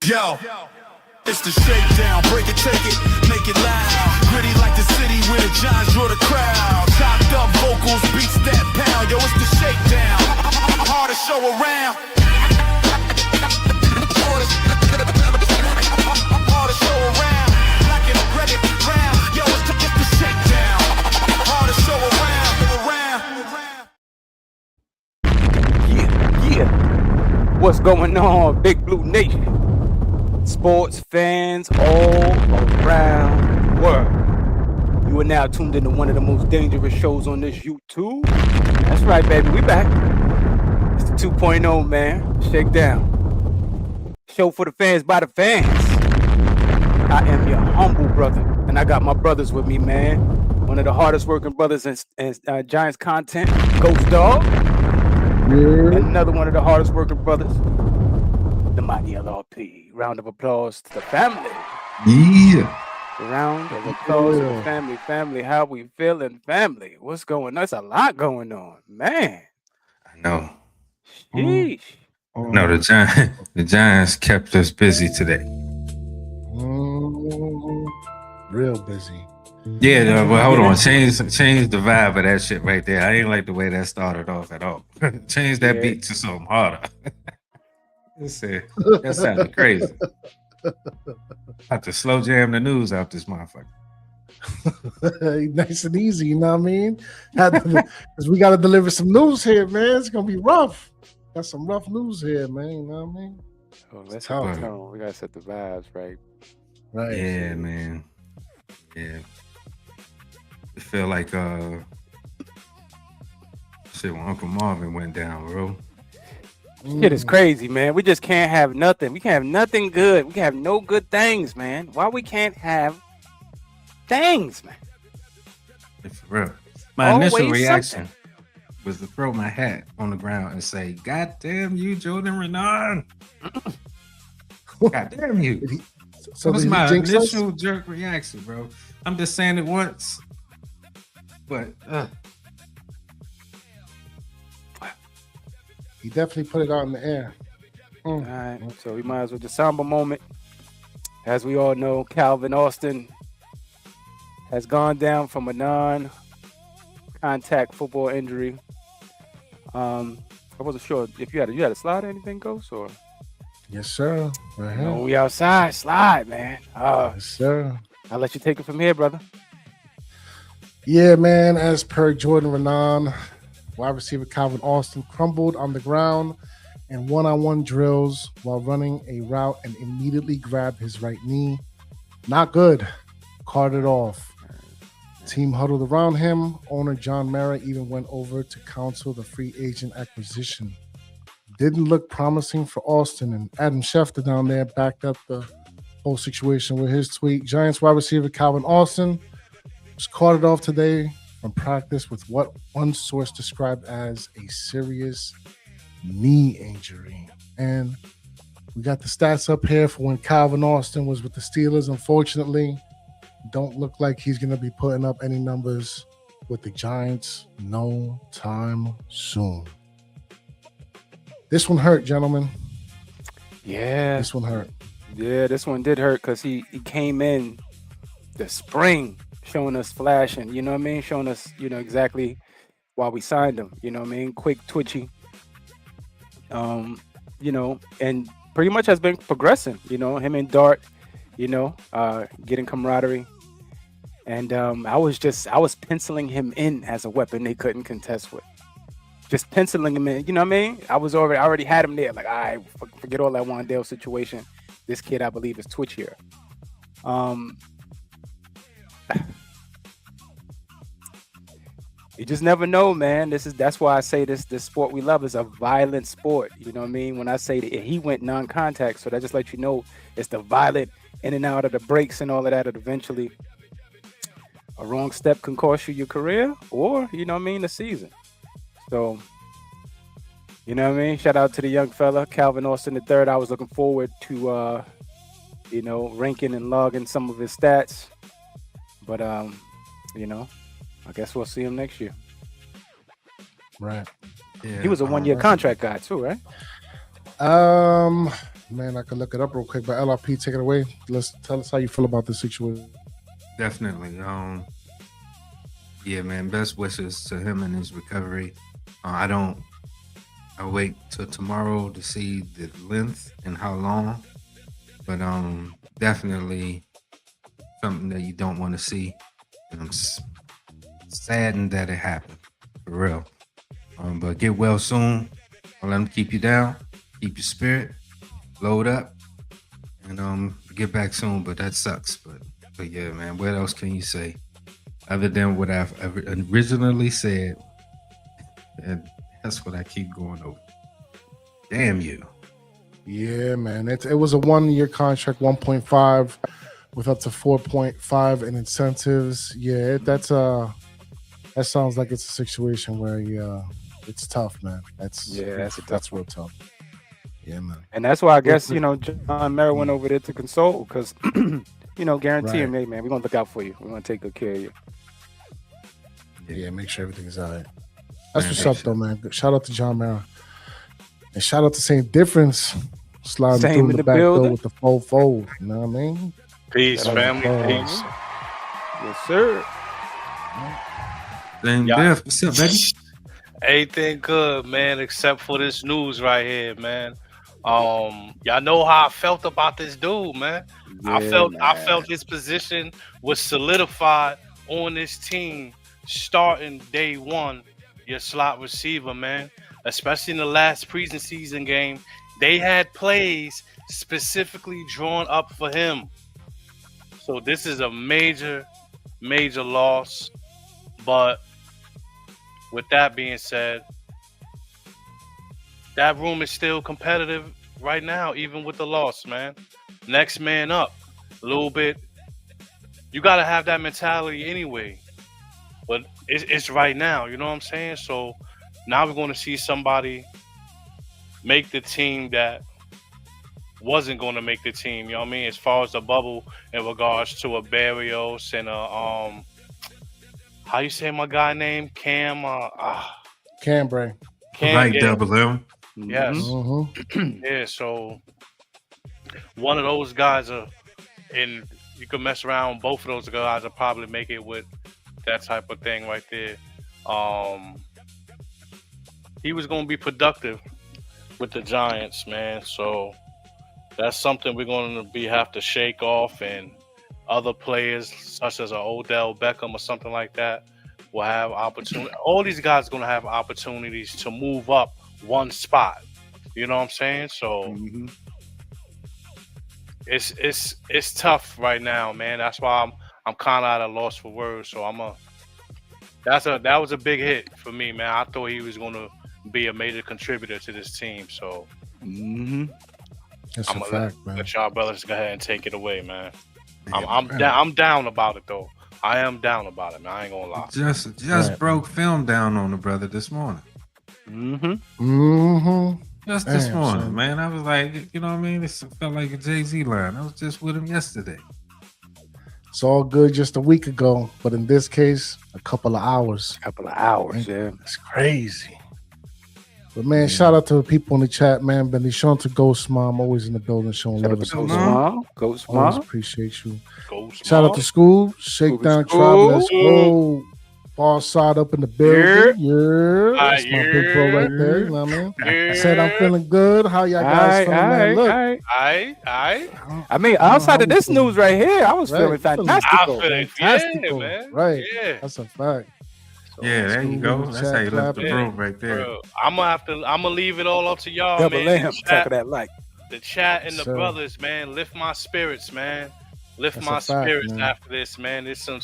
Yo, it's the shakedown. Break it, take it, make it loud. Gritty like the city where the Giants draw the crowd. Chopped up vocals, beats that pound. Yo, it's the shakedown. Hardest show around. Hardest show around. Black and red and brown. Yo, it's the shakedown. Hardest show around. Yeah. What's going on, Big Blue Nation? Sports fans all around the world. You are now tuned into one of the most dangerous shows on this YouTube. That's right, baby. We back. It's the 2.0, man. Shakedown. Show for the fans by the fans. I am your humble brother, and I got my brothers with me, man. One of the hardest working brothers in Giants content, Ghost Dog. And another one of the hardest working brothers, the mighty LRP. Round of applause to the family. Yeah. Round of applause to the family. Family, how we feeling? Family, what's going on? There's a lot going on, man. I know. Sheesh. No, the Giants kept us busy today. Real busy. Yeah, but hold on. Change the vibe of that shit right there. I ain't like the way that started off at all. Change that beat to something harder. That sounded crazy. I have to slow jam the news out this motherfucker. Nice and easy, you know what I mean? Because we got to deliver some news here, man. It's going to be rough. Got some rough news here, man. You know what I mean? Oh, let's set the tone. We got to set the vibes right. Right. Yeah, man. Yeah. It feel like shit when Uncle Marvin went down, bro. Shit is crazy, man. We just can't have nothing. We can't have nothing good. We can have no good things, man. Why we can't have things, man? It's real. My initial reaction was to throw my hat on the ground and say, "God damn you, Jordan Renan! God damn you!" So that was my initial jerk reaction, bro. I'm just saying it once, but he definitely put it out in the air. All right, so we might as well just somber moment. As we all know, Calvin Austin has gone down from a non-contact football injury. I wasn't sure if you had a slide or anything, Ghost, or yes, sir. Right here. We outside, slide, man. Yes, sir. I'll let you take it from here, brother. Yeah, man. As per Jordan Renan, wide receiver Calvin Austin crumbled on the ground in one-on-one drills while running a route and immediately grabbed his right knee. Not good. Carted off. Team huddled around him. Owner John Mara even went over to counsel the free agent acquisition. Didn't look promising for Austin, and Adam Schefter down there backed up the whole situation with his tweet. Giants wide receiver Calvin Austin was carted off today from practice with what one source described as a serious knee injury. And we got the stats up here for when Calvin Austin was with the Steelers. Unfortunately, don't look like he's going to be putting up any numbers with the Giants no time soon. This one hurt, gentlemen. Yeah. This one hurt. Yeah, this one did hurt because he came in the spring showing us flashing, you know what I mean? Showing us, exactly why we signed him, you know what I mean? Quick, twitchy. And pretty much has been progressing, him and Dart, getting camaraderie. And I was penciling him in as a weapon they couldn't contest with. Just penciling him in, you know what I mean? I already had him there. Like, all right, forget all that Wandale situation. This kid, I believe, is twitchier. You just never know, man. That's why I say this sport we love is a violent sport. You know what I mean? When I say that he went non-contact, so that just lets you know it's the violent in and out of the breaks and all of that. And eventually, a wrong step can cost you your career or, the season. So, you know what I mean? Shout out to the young fella, Calvin Austin III. I was looking forward to, ranking and logging some of his stats. But, I guess we'll see him next year. Right. Yeah, he was a one-year contract guy too, right? Man, I could look it up real quick, but LRP, take it away. Let's tell us how you feel about this situation. Definitely. Yeah, man. Best wishes to him and his recovery. I wait till tomorrow to see the length and how long, but definitely something that you don't want to see. And I'm saddened that it happened, for real. But get well soon. I'll let them keep you down, keep your spirit, load up, and get back soon. But that sucks. But yeah, man, what else can you say other than what I've originally said? And that's what I keep going over. Damn you. Yeah, man. It was a 1-year contract, 1.5 with up to 4.5 in incentives. Yeah, that sounds like it's a situation where it's tough, man. That's real tough. Yeah, man. And that's why I guess, John Mara went over there to console because, guarantee him, hey, man, we're going to look out for you. We're going to take good care of you. Yeah, make sure everything's all right. That's what's up, though, man. Shout out to John Mara. And shout out to St. Difference sliding through in the back door with the fold. You know what I mean? Peace, family. Peace. Yes, sir. Same Diff. What's up, baby? Everything good, man, except for this news right here, man. Y'all know how I felt about this dude, man. Yeah, I felt his position was solidified on this team starting day one. Your slot receiver, man. Especially in the last preseason game, they had plays specifically drawn up for him. So this is a major, major loss. But with that being said, that room is still competitive right now, even with the loss, man. Next man up, a little bit. You got to have that mentality anyway. But it's right now, you know what I'm saying? So now we're going to see somebody make the team that wasn't going to make the team, you know what I mean? As far as the bubble in regards to a Barrios and a how you say my guy name? Cam Cambray. Like double M. Yes. Mm-hmm. Yeah, so one of those guys and you can mess around, both of those guys will probably make it with that type of thing right there. He was going to be productive with the Giants, man. So that's something we're going to have to shake off, and other players such as an Odell Beckham or something like that will have opportunity. All these guys are going to have opportunities to move up one spot. You know what I'm saying? So it's tough right now, man. That's why I'm kind of at a loss for words. So that was a big hit for me, man. I thought he was going to be a major contributor to this team. So that's a fact, man. Let y'all brothers go ahead and take it away, man. I'm down about it though. I am down about it, man. I ain't gonna lie. Just broke film down on the brother this morning. Just this morning, son. Man. I was like, you know what I mean? This felt like a Jay-Z line. I was just with him yesterday. It's all good just a week ago, but in this case, a couple of hours. Yeah. It's crazy. But man, shout out to the people in the chat, man. Benishon to Ghost Mom, always in the building, showing love. Ghost Mom. Mom. Appreciate you. Ghost shout Mom. out to School, Shakedown Tribe, let's go. Far side up in the building. Yeah. That's my big bro right there. You know what I mean? I said I'm feeling good. How y'all guys feeling, man? Look. I mean, outside of this news right here, I was feeling fantastic. Fantastical, man. Right. Yeah. That's a fact. Yeah, there you go. That's how you left the room right there. Bro, I'm gonna leave it all up to y'all, Double man. Talk of that light. The chat and the brothers, man. Lift my spirits, man. Lift my spirits after this, man. There's some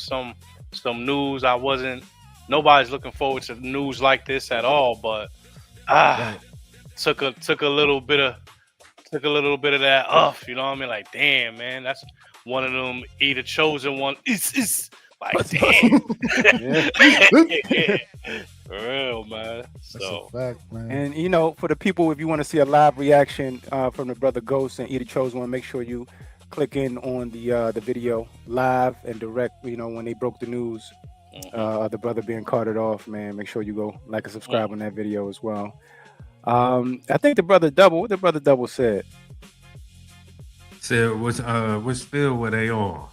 news. Nobody's looking forward to news like this at all, but took a little bit of that off, you know what I mean? Like, damn, man, that's one of them either chosen one. It's like, damn. For real, man. So, that's a fact, man. And for the people, if you want to see a live reaction from the brother Ghost and Either Chose One, make sure you click in on the video live and direct. When they broke the news, the brother being carted off, man. Make sure you go like and subscribe on that video as well. I think what the brother Double said. Said, which field were they on?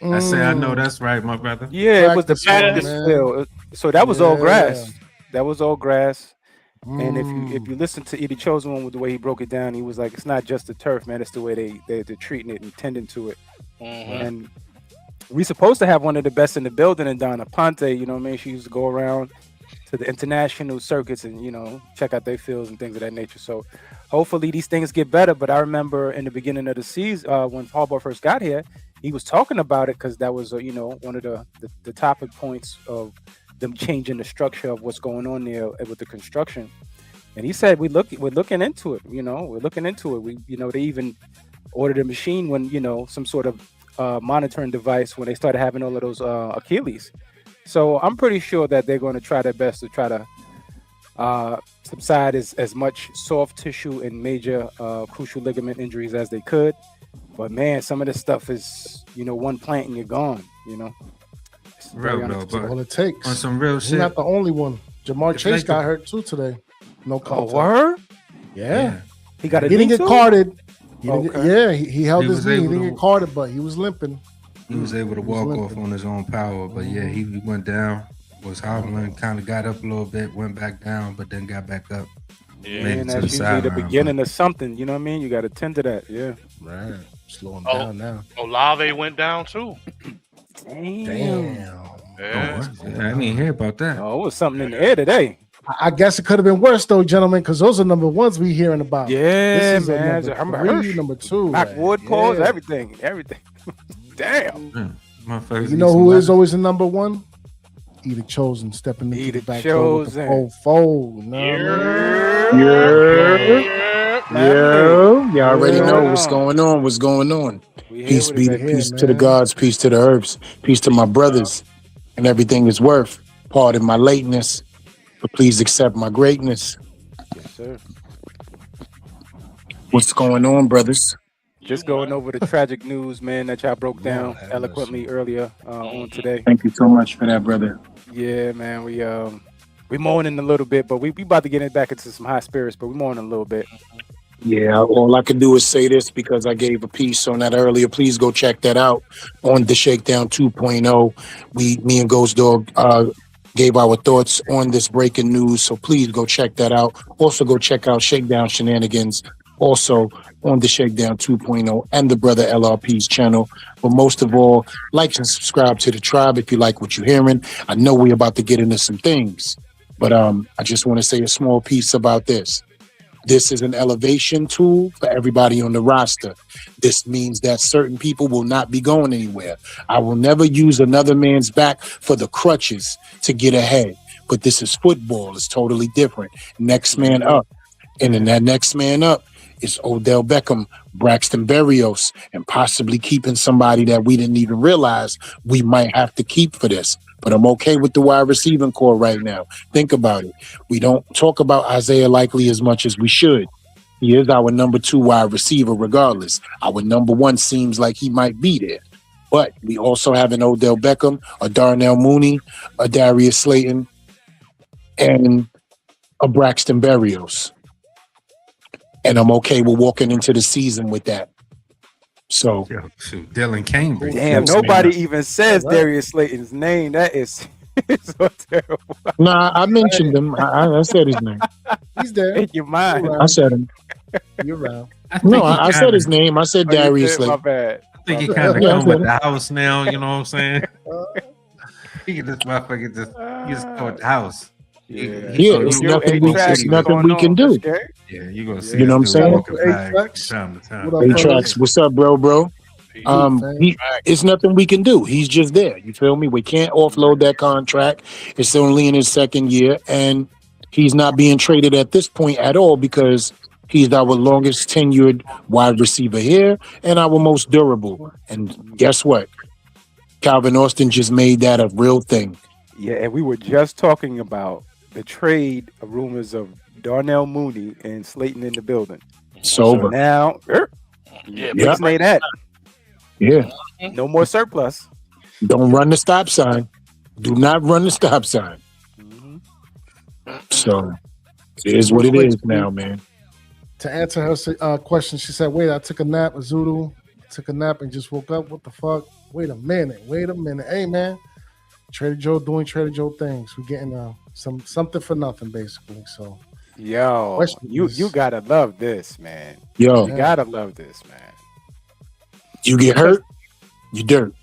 I say, I know that's right, my brother. Yeah, it was the Practice one, practice man. field. So that was all Yeah. grass. That was all grass. And if Mm. you listen to Eddie Chosen one with the way he broke it down, he was like, it's not just the turf, man. It's the way they're treating it and tending to it. And we supposed to have one of the best in the building, and Donna Ponte, you know what I mean? She used to go around to the international circuits and, you know, check out their fields and things of that nature. So hopefully these things get better. But I remember in the beginning of the season, when Harbaugh first got here, he was talking about it because that was, you know, one of the topic points of them changing the structure of what's going on there with the construction. And he said, we're looking into it, you know, we're looking into it. We, you know, they even ordered a machine when, you know, some sort of monitoring device when they started having all of those Achilles. So I'm pretty sure that they're going to try their best to try to subside as much soft tissue and major crucial ligament injuries as they could. But man, some of this stuff is, you know, one plant and you're gone, you know. It's very Real, unexpected. but All it takes. on some real He's shit. not the only one. Jamar If Chase they got could- hurt too today. No Oh, contact. word? Yeah. He got a He didn't knee get too? carded. He didn't Okay. get, he held He his was knee. He able didn't to- get carded, but he was limping. He was able to He was walk off limping. on his own power, but yeah, he went down, was hobbling, kind of got up a little bit, went back down, but then got back up. Yeah. Made it And to the that's usually the sideline, beginning of something, you know what I mean? You got to tend to that, yeah. Right. Slowing Oh. down now. Olave went down too. Damn. Damn. Yeah. I didn't even hear about that. Oh, it was something in the air today. I guess it could have been worse though, gentlemen, because those are number ones we hearing about. Yeah, This is man. a I'm number three, Hirsch. number two. Backwood man. pause, Yeah. everything. Damn. Motherfuckers You know eat who some is always the number one? Eat it chosen, stepping into Eat the It back door with the Chosen. full fold. You know what I mean? Yo, y'all already know Yeah. what's going on. What's going on? We here Peace with be it, to baby. peace Yeah, to the man. gods, peace to the herbs, peace to my brothers, and everything is worth. Pardon my lateness, but please accept my greatness. Yes, sir. What's going on, brothers? Just going over the tragic news, man, that y'all broke down Lord have eloquently earlier on today. Thank you so much for that, brother. Yeah, man. We mourning a little bit, but we about to get it back into some high spirits, but we mourning a little bit. Yeah, all I can do is say this because I gave a piece on that earlier. Please go check that out on the Shakedown 2.0. Me and Ghost Dog gave our thoughts on this breaking news, so please go check that out. Also, go check out Shakedown Shenanigans, also on the Shakedown 2.0 and the Brother LRP's channel. But most of all, like and subscribe to the tribe if you like what you're hearing. I know we're about to get into some things, but I just want to say a small piece about this. This is an elevation tool for everybody on the roster. This means that certain people will not be going anywhere. I will never use another man's back for the crutches to get ahead. But this is football. It's totally different. Next man up. And then that next man up is Odell Beckham, Braxton Berrios, and possibly keeping somebody that we didn't even realize we might have to keep for this. But I'm okay with the wide receiving core right now. Think about it. We don't talk about Isaiah Likely as much as we should. He is our number 2 wide receiver regardless. Our number 1 seems like he might be there. But we also have an Odell Beckham, a Darnell Mooney, a Darius Slayton, and a Braxton Berrios. And I'm okay with walking into the season with that. So Yo, shoot, Dylan Cambridge. Damn, Yes, nobody man. even says Right. Darius Slayton's name. That is so terrible. nah, I mentioned him. I said his name. He's there. In your mind. I said him. You're around. No, I said his name. I said Oh, you Darius did? My Slayton. bad. I think he My kind of bad. Yeah, I come said with it. the house now, you know what I'm saying? He can just motherfucker just go at the house. Yeah, Yeah, it's nothing we- it's nothing we can do. Yeah, you gonna see You know this what I'm dude saying? walking back Apex. from time to time. What up, Hey, fellas? Tracks, what's up, bro? It's nothing we can do. He's just there. You feel me? We can't offload that contract. It's only in his second year, and he's not being traded at this point at all because he's our longest tenured wide receiver here and our most durable. And guess what? Calvin Austin just made that a real thing. Yeah, and we were just talking about the trade rumors of Darnell Mooney and Slayton in the building. So Sober. now, Yeah, Yeah. say that. Yeah. No more surplus. Don't run the stop sign. Do not run the stop sign. Mhm. So it is what it is now, man. To answer her question, she said, "Wait, I took a nap, a zoodle. took a nap and just woke up. What the fuck? Wait a minute. Hey, man. Trader Joe doing Trader Joe things. We're getting something for nothing, basically. So, Yo, Question you is- gotta love this, man. Yo, You gotta love this, man. you get hurt, you dirt.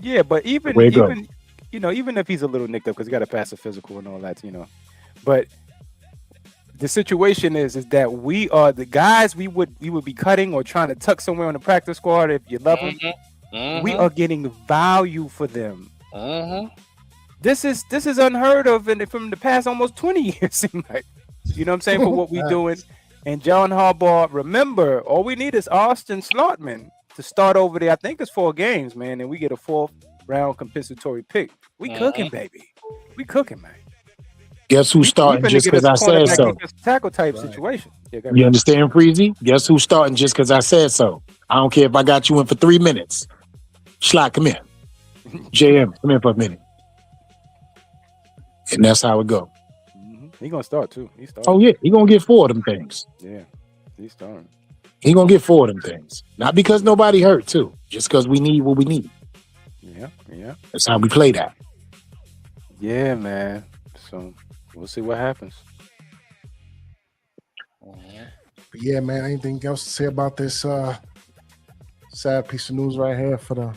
Yeah, but even Way to go. even if he's a little nicked up because he got to pass the physical and all that, but the situation is that we are the guys we would be cutting or trying to tuck somewhere on the practice squad if you love them. We are getting value for them. This is unheard of from the past almost 20 years. Seem like, you know what I'm saying, for what we're doing. And John Harbaugh, remember, all we need is Austin Slotman to start over there. I think it's 4 games, man, and we get a 4th round compensatory pick. We cooking, baby. We cooking, man. Guess who's starting We finna just get because us I a said cornerback so? defensive tackle type situation. Yeah, go You ahead. understand, Freezy? Guess who's starting just because I said so? I don't care if I got you in for 3 minutes. Schlock, come here. JM, come here for a minute. And that's how it go. He gonna start too. He's starting. Oh yeah, he gonna get 4 of them things. Yeah, he's starting. He gonna get 4 of them things. Not because nobody hurt too, just because we need what we need. Yeah, That's how we play that. yeah, man. So we'll see what happens. But yeah, man, anything else to say about this sad piece of news right here for the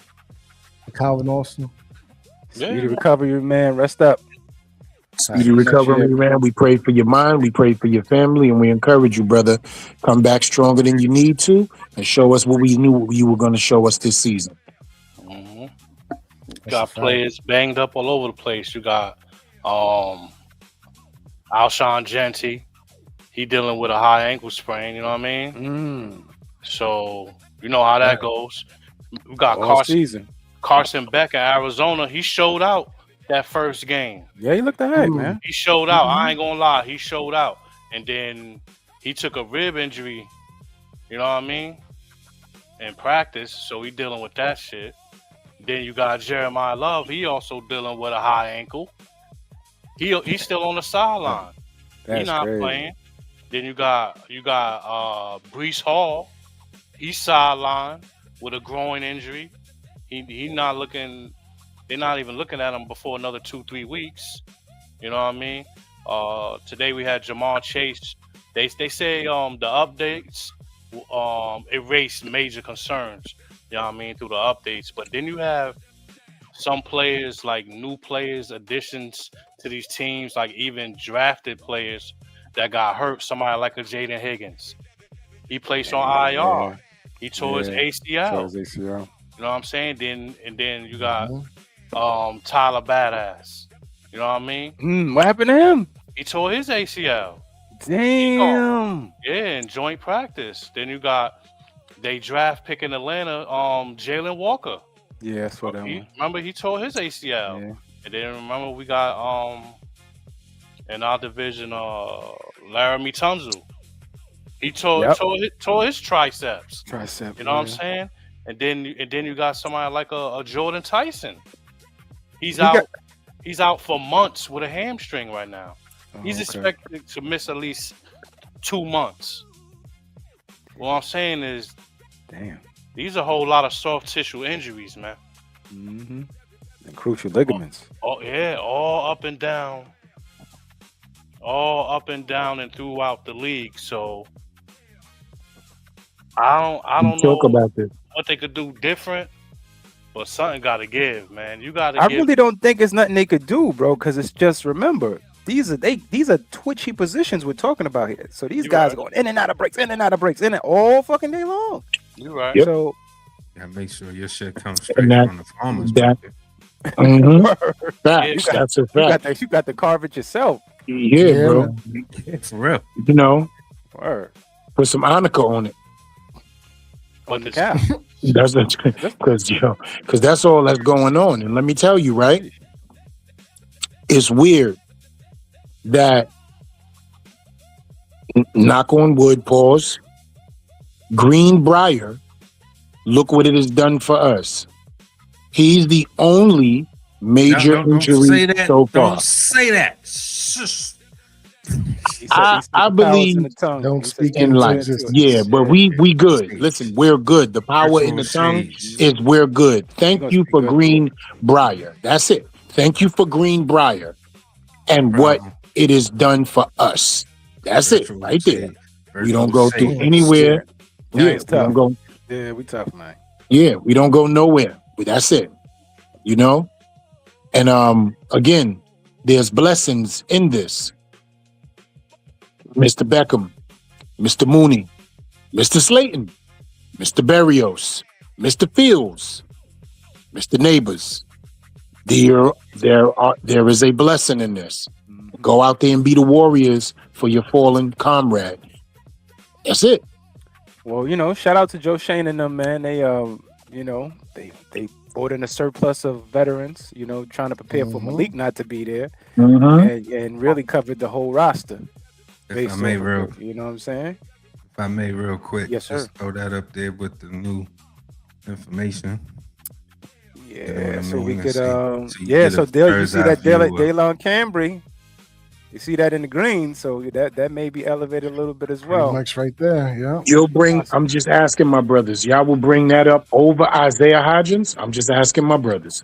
Calvin Austin? Speedy recovery, man. Rest up. Speedy recovery, man. We pray for your mind, we pray for your family, and we encourage you, brother. Come back stronger than you need to, and show us what we knew you were going to show us this season. Got players banged up all over the place. You got Alshon Jenti. He dealing with a high ankle sprain. You know what I mean? So you know how that goes. We got All season. Carson Beck in Arizona. He showed out that first game. Yeah, he looked alright, man. He showed out. I ain't gonna lie. He showed out. And then he took a rib injury, you know what I mean, in practice. So he dealing with that shit. Then you got Jeremiah Love. He also dealing with a high ankle. He's still on the sideline. He's not crazy. playing. Then you got Breece Hall. He's sidelined with a groin injury. He not looking. They're not even looking at him before another 2-3 weeks. You know what I mean? Today we had Jamar Chase. They say the updates erased major concerns. You know what I mean, through the updates. But then you have some players, like new players, additions to these teams, like even drafted players that got hurt. Somebody like a Jaden Higgins. He placed on IR. He tore his ACL. You know what I'm saying? Then you got Tyler Badass. You know what I mean? What happened to him? He tore his ACL. Damn. Yeah, in joint practice. Then you got they draft pick in Atlanta, Jalen Walker. Yeah, that's what I want. Remember he tore his ACL. Yeah. And then remember we got in our division Laramie Tunzel. He tore his triceps. You know what I'm saying? And then you got somebody like a Jordan Tyson. He's out for months with a hamstring right now. He's expected to miss at least 2 months. What I'm saying is, damn, these are a whole lot of soft tissue injuries, man. And crucial ligaments. Oh yeah, all up and down and throughout the league. So I don't know about this. what they could do different, but something got to give, man. You got to. I really don't think it's nothing they could do, bro, because it's just, remember, these are twitchy positions we're talking about here. So these guys are going in and out of breaks, in it all fucking day long. You're right. Yep. So Yeah, make sure your shit comes straight from the farmers market. Facts. That's a fact. you got to carve it yourself. Yeah, bro. For real. You know, Word. put some Annika on it. On the cap. That's because that's all that's going on. And let me tell you, right? It's weird that, knock on wood, pause, Greenbrier, look what it has done for us. He's the only major Don't injury say that. so far. Don't say that. Shush. He said I the powers in believe the tongue. Don't He said speak you in into enter life. into it. Yeah, existence. but Yeah, we good. Shades. Listen, we're good. The power in Virtual the tongue shades. is we're good. we're Thank gonna you speak for good to it. Greenbrier. That's it. Thank you for Greenbrier No and what problem. it has done for us. That's it, Virtual right there. shades. We Virtual don't go through shades. anywhere. Yeah, Yeah, Giants we don't tough. go. Yeah, we tough, man. Yeah, we don't go nowhere. But that's it. You know. And again, there's blessings in this. Mr. Beckham, Mr. Mooney, Mr. Slayton, Mr. Berrios, Mr. Fields, Mr. Neighbors. There is a blessing in this. Go out there and be the Warriors for your fallen comrade. That's it. Well, you know, shout out to Joe Shane and them, man. They you know, they brought in a surplus of veterans, you know, trying to prepare for Malik not to be there, and really covered the whole roster. If I may, off of real, it, you know what I'm saying? if I may, real quick, Yes, sir. just throw that up there with the new information. Yeah, You know what I so we mean? could So you yeah, get so a Dale, you bird's see eye that view of- Daylon Cambry, you see that in the green, so that may be elevated a little bit as Pretty well. much right there. Yeah. You'll bring, I'm just asking my brothers, y'all will bring that up over Isaiah Hodgins? I'm just asking my brothers.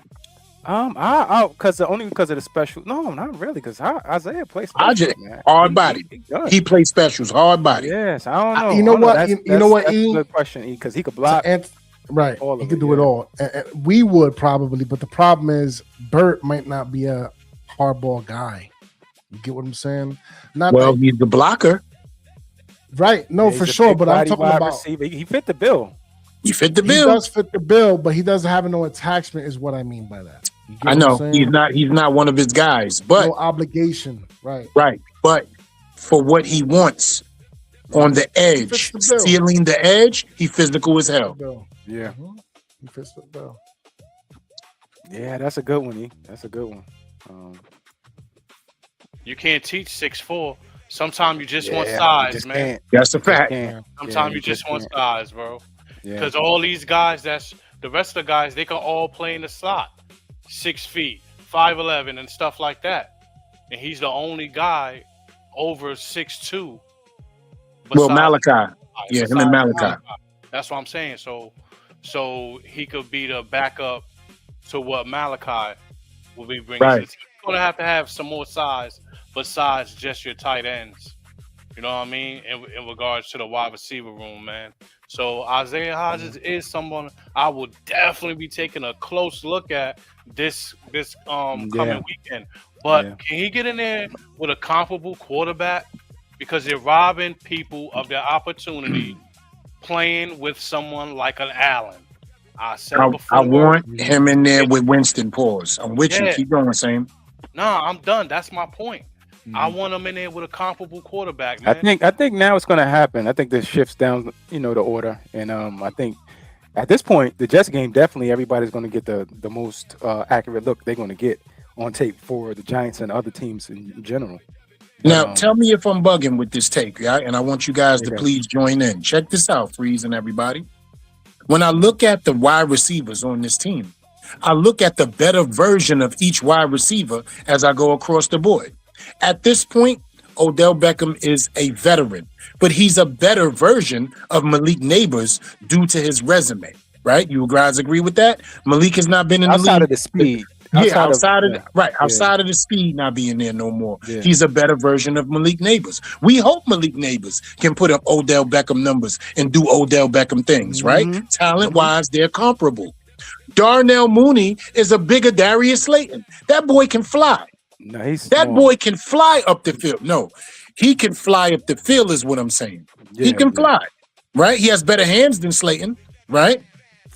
I because only because of the special. No, not really, because Isaiah plays special, Hodgins, man. hard body. Does. He plays specials, hard body. Yes, I don't know. You know I don't what? That's, You know what, That's E? a good question, E, because he could block. Right. all He of could it, do it yeah. all. And we would probably, but the problem is Burt might not be a hardball guy. You get what I'm saying? Not Well, that, he's the blocker. right. No, He's for a sure. big But I'm body talking wide about receiver. He fit the bill. He fit the he bill. does fit the bill, but he doesn't have no attachment, is what I mean by that. You get I what know I'm saying? he's not one of his guys, but No obligation. Right. right. But for what he wants on the edge, fits the bill. stealing the edge, he physical as hell. Bill. Yeah, He fits the bill. yeah, that's a good one, E. That's a good one. You can't teach 6'4". Sometimes you just want Yeah, size, just man. can't. That's a fact. Can't. Sometimes Yeah, you just want can't. size, bro. Yeah. Because all these guys, that's the rest of the guys, they can all play in the slot, 6 feet, 5'11", and stuff like that. And he's the only guy over 6'2". Well, besides- Malachi. Yeah, him and besides Malachi. That's what I'm saying. So he could be the backup to what Malachi will be bringing. Right. So you're gonna have to have some more size besides just your tight ends. You know what I mean? In regards to the wide receiver room, man. So Isaiah Hodgins is someone I will definitely be taking a close look at this coming weekend. But can he get in there with a comparable quarterback? Because they're robbing people of their opportunity playing with someone like an Allen. I said before. I want him in there with Winston. Pause. I'm with you. Yeah. Keep going, Sam. Nah, I'm done. That's my point. I want him in there with a comparable quarterback, man. I think now it's going to happen. I think this shifts down, you know, the order, and I think at this point the Jets game definitely everybody's going to get the most accurate look they're going to get on tape for the Giants and other teams in general. Now, tell me if I'm bugging with this take, yeah? And I want you guys to Okay. please join in. Check this out, Freeze and everybody. When I look at the wide receivers on this team, I look at the better version of each wide receiver as I go across the board. At this point, Odell Beckham is a veteran, but he's a better version of Malik Nabers due to his resume, right? You guys agree with that? Malik has not been in the league. Outside of the speed. Outside of the speed not being there no more. Yeah. He's a better version of Malik Nabers. We hope Malik Nabers can put up Odell Beckham numbers and do Odell Beckham things, right? Talent-wise, they're comparable. Darnell Mooney is a bigger Darius Slayton. That boy can fly. No, he's That small. boy can fly up the field. No, he can fly up the field is what I'm saying. He can fly, right? He has better hands than Slayton, right?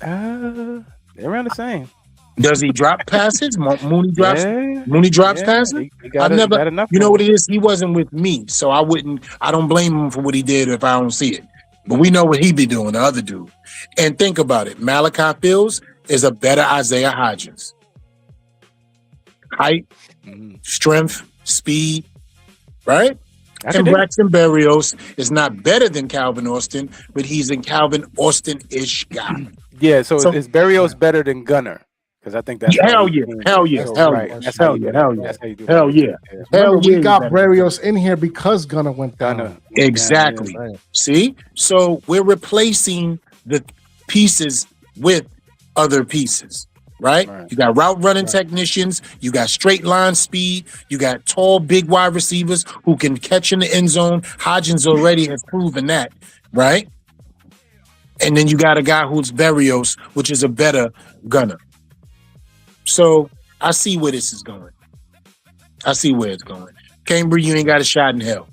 They're around the same. Does he drop passes? Mooney drops. Yeah. Mooney drops Yeah, passes. he got I've never. got enough You know for what him. it is? He wasn't with me, so I don't blame him for what he did if I don't see it. But we know what he be doing, the other dude. And think about it. Malachi Fields is a better Isaiah Hodgins. Height, strength, speed, right? I can And dig it. Braxton Berrios is not better than Calvin Austin, but he's a Calvin Austin-ish guy. Yeah, so So- is Berrios better than Gunner? Because I think that's Hell why yeah, he hell yeah, so, hell right. yeah, That's how hell you yeah, do hell that. yeah, That's how you do hell that. yeah, Yeah. hell Remember, yeah. we got better. Barrios in here because Gunner went down. Gunner. Exactly. Yeah. Right. See, so we're replacing the pieces with other pieces, right? Right. You got route running technicians, you got straight line speed, you got tall, big wide receivers who can catch in the end zone. Hodgins already has proven that, right? And then you got a guy who's Barrios, which is a better gunner. So I see where this is going. I see where it's going. Cambridge, you ain't got a shot in hell.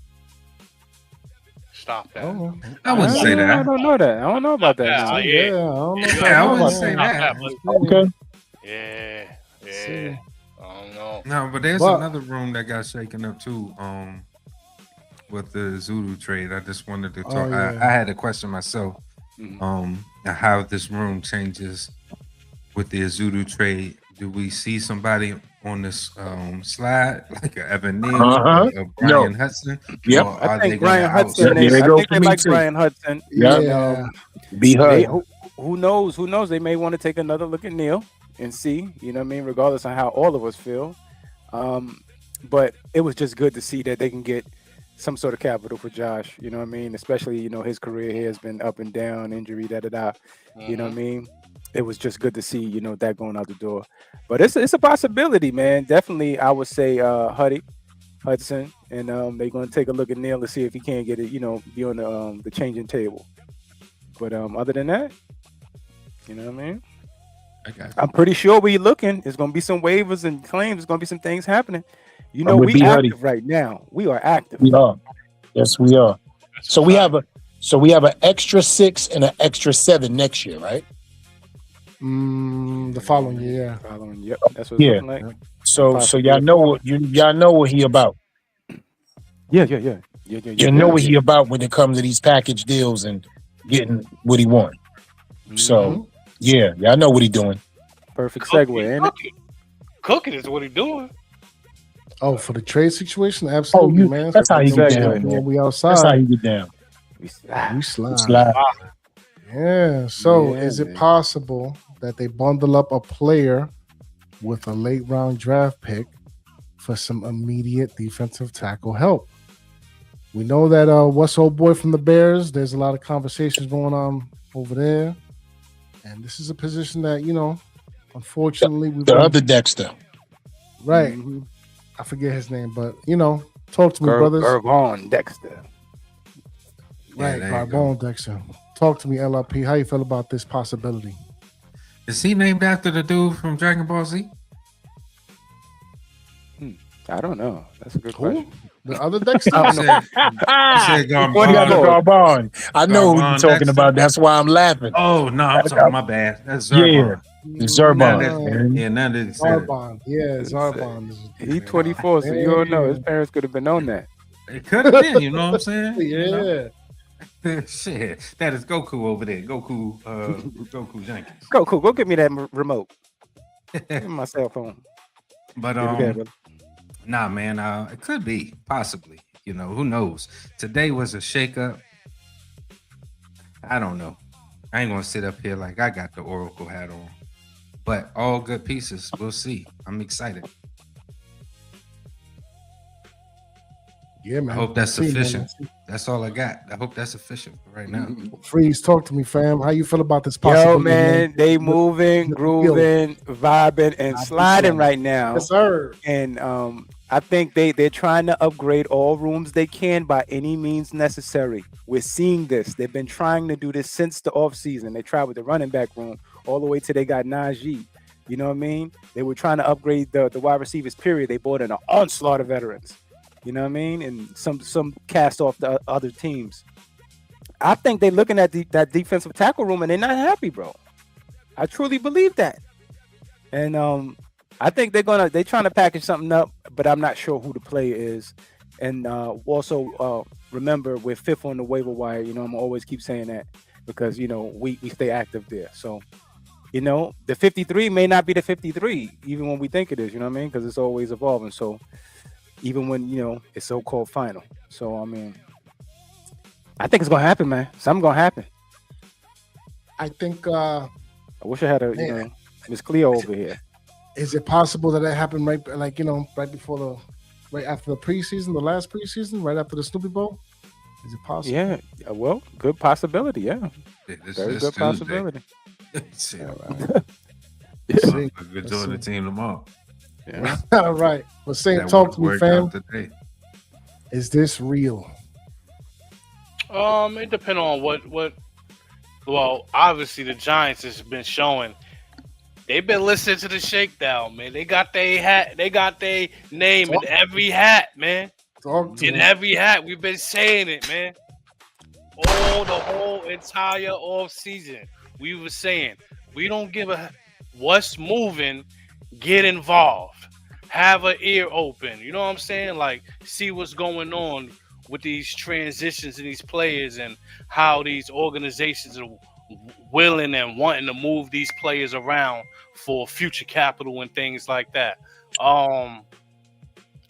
Stop that. Oh, I wouldn't say I that. don't know that. I don't know about that. Yeah, now. yeah, I yeah. don't know. Yeah, I about wouldn't that. say that. Okay. Yeah. I don't know. No, but there's But- another room that got shaken up too. With the Zulu trade, I just wanted to talk. yeah. I had a question myself. How this room changes with the Zulu trade. Do we see somebody on this slide like a Evan Neal, Uh-huh. a Brian No. Hudson? Yep. Or I are they think gonna Brian Hudson. outsource? Yeah, there I go think for they me like too. Brian Hudson. Yeah. And, Be they, heard. who knows? Who knows? They may want to take another look at Neil and see. You know what I mean? Regardless of how all of us feel. But it was just good to see that they can get some sort of capital for Josh. You know what I mean? Especially, his career here has been up and down, injury, da. You know what I mean? It was just good to see, that going out the door. But it's a possibility, man. Definitely, I would say Hudson, and they're going to take a look at Neil to see if he can get it, be on the changing table. But other than that, you know what I mean? I got you. I'm pretty sure we're looking. There's going to be some waivers and claims. There's going to be some things happening. I'm with We B. active Huddy. right now. We are active. We are. Yes, we are. So we have an extra 6 and an extra 7 next year, right? The following year. Following, yep, that's what it's Yeah. looking like. So Possibly. y'all know what he about. Yeah. You know what he about when it comes to these package deals and getting what he want. So yeah, y'all know what he doing. Perfect segue, ain't it? Cooking is what he's doing. Oh, for the trade situation, absolutely, man. That's how you get Exactly. down, When man. we That's how outside, you get down. We we slide. Slide. Yeah. So, Yeah, is it man. possible that they bundle up a player with a late round draft pick for some immediate defensive tackle help? We know that what's old boy from the Bears. There's a lot of conversations going on over there, and this is a position that unfortunately, we've The been, other Dexter. right. Mhm. I forget his name, but talk to me, brothers. Gervon Dexter. Right, there you Carbone Dexter. Talk to me, LRP. How you feel about this possibility? Is he named after the dude from Dragon Ball Z? I don't know. That's a good Who? question. The other Dexter? You said What happened to Garbon. Garbon? I know who you're Garbon talking Dexter. about. That's why I'm laughing. Oh no, I'm sorry, my bad. That's Yeah. Zerbon. Zarbon. Now that- man. Yeah, now that he said it. Zarbon. Yeah, Zarbon. He 24, so you don't know. His parents could have been on that. It could have been, you know what I'm saying? You know? Yeah. Shit. That is Goku over there. Goku Jenkins. Go, cool. Go get me that remote. Give me my cell phone. But Yeah, we got it, brother. nah, man, it could be, possibly. Who knows? Today was a shakeup. I don't know. I ain't gonna sit up here like I got the Oracle hat on. But all good pieces. We'll see. I'm excited. Yeah, man. I hope that's See, man. sufficient. That's all I got. I hope that's sufficient for right now. Freeze, talk to me, fam. How you feel about this Yo, possibility? man, they moving, the grooving, vibing, and sliding right now. Yes, sir. And I think they're trying to upgrade all rooms they can by any means necessary. We're seeing this. They've been trying to do this since the offseason. They tried with the running back room all the way till they got Najee. You know what I mean? They were trying to upgrade the wide receivers, period. They brought in an onslaught of veterans. You know what I mean? And some cast off the other teams. I think they're looking at that defensive tackle room and they're not happy, bro. I truly believe that. And I think they're trying to package something up, but I'm not sure who the player is. And also remember, we're 5th on the waiver wire. I'm always keep saying that because we stay active there. So the 53 may not be the 53 even when we think it is. You know what I mean? Because it's always evolving. So even when it's so-called final. So I mean, I think it's gonna happen, man. Something gonna happen. I think I wish I had a man, Miss Cleo over here. Is it possible that happened right after the preseason, the last preseason, right after the Snoopy Bowl? Is it possible? Yeah, well, good possibility. Yeah, This very is good Tuesday. possibility. See, All right. we're Let's doing the see. team tomorrow. Yeah. All right. Well, Saint, That talk was to me, worked fam. out today. Is this real? It depends on what. Well, obviously the Giants has been showing. They've been listening to the Shakedown, man. They got their hat. They got their name in every hat, man. Talk to In me. every hat, we've been saying it, man. The whole entire off season, we were saying we don't give a what's moving. Get involved. Have an ear open. You know what I'm saying? Like, see what's going on with these transitions and these players and how these organizations are willing and wanting to move these players around for future capital and things like that.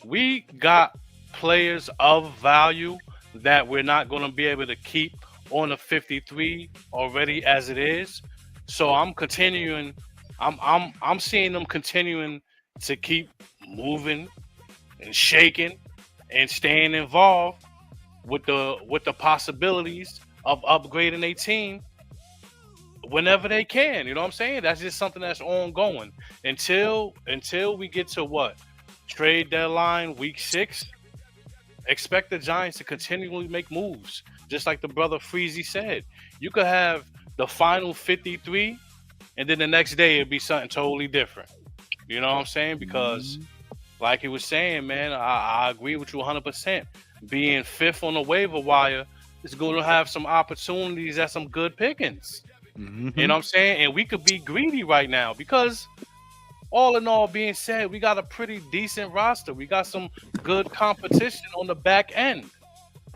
We got players of value that we're not going to be able to keep on the 53 already as it is. So I'm continuing. I'm seeing them continuing to keep moving and shaking and staying involved with the possibilities of upgrading a team whenever they can. You know what I'm saying? That's just something that's ongoing until we get to what? Trade deadline week 6. Expect the Giants to continually make moves. Just like the brother Freezy said. You could have the final 53 and then the next day it'd be something totally different. You know what I'm saying? Because like he was saying, man, I agree with you 100%. Being 5th on the waiver wire is going to have some opportunities at some good pickings. Mm-hmm. You know what I'm saying? And we could be greedy right now because all in all being said, we got a pretty decent roster. We got some good competition on the back end.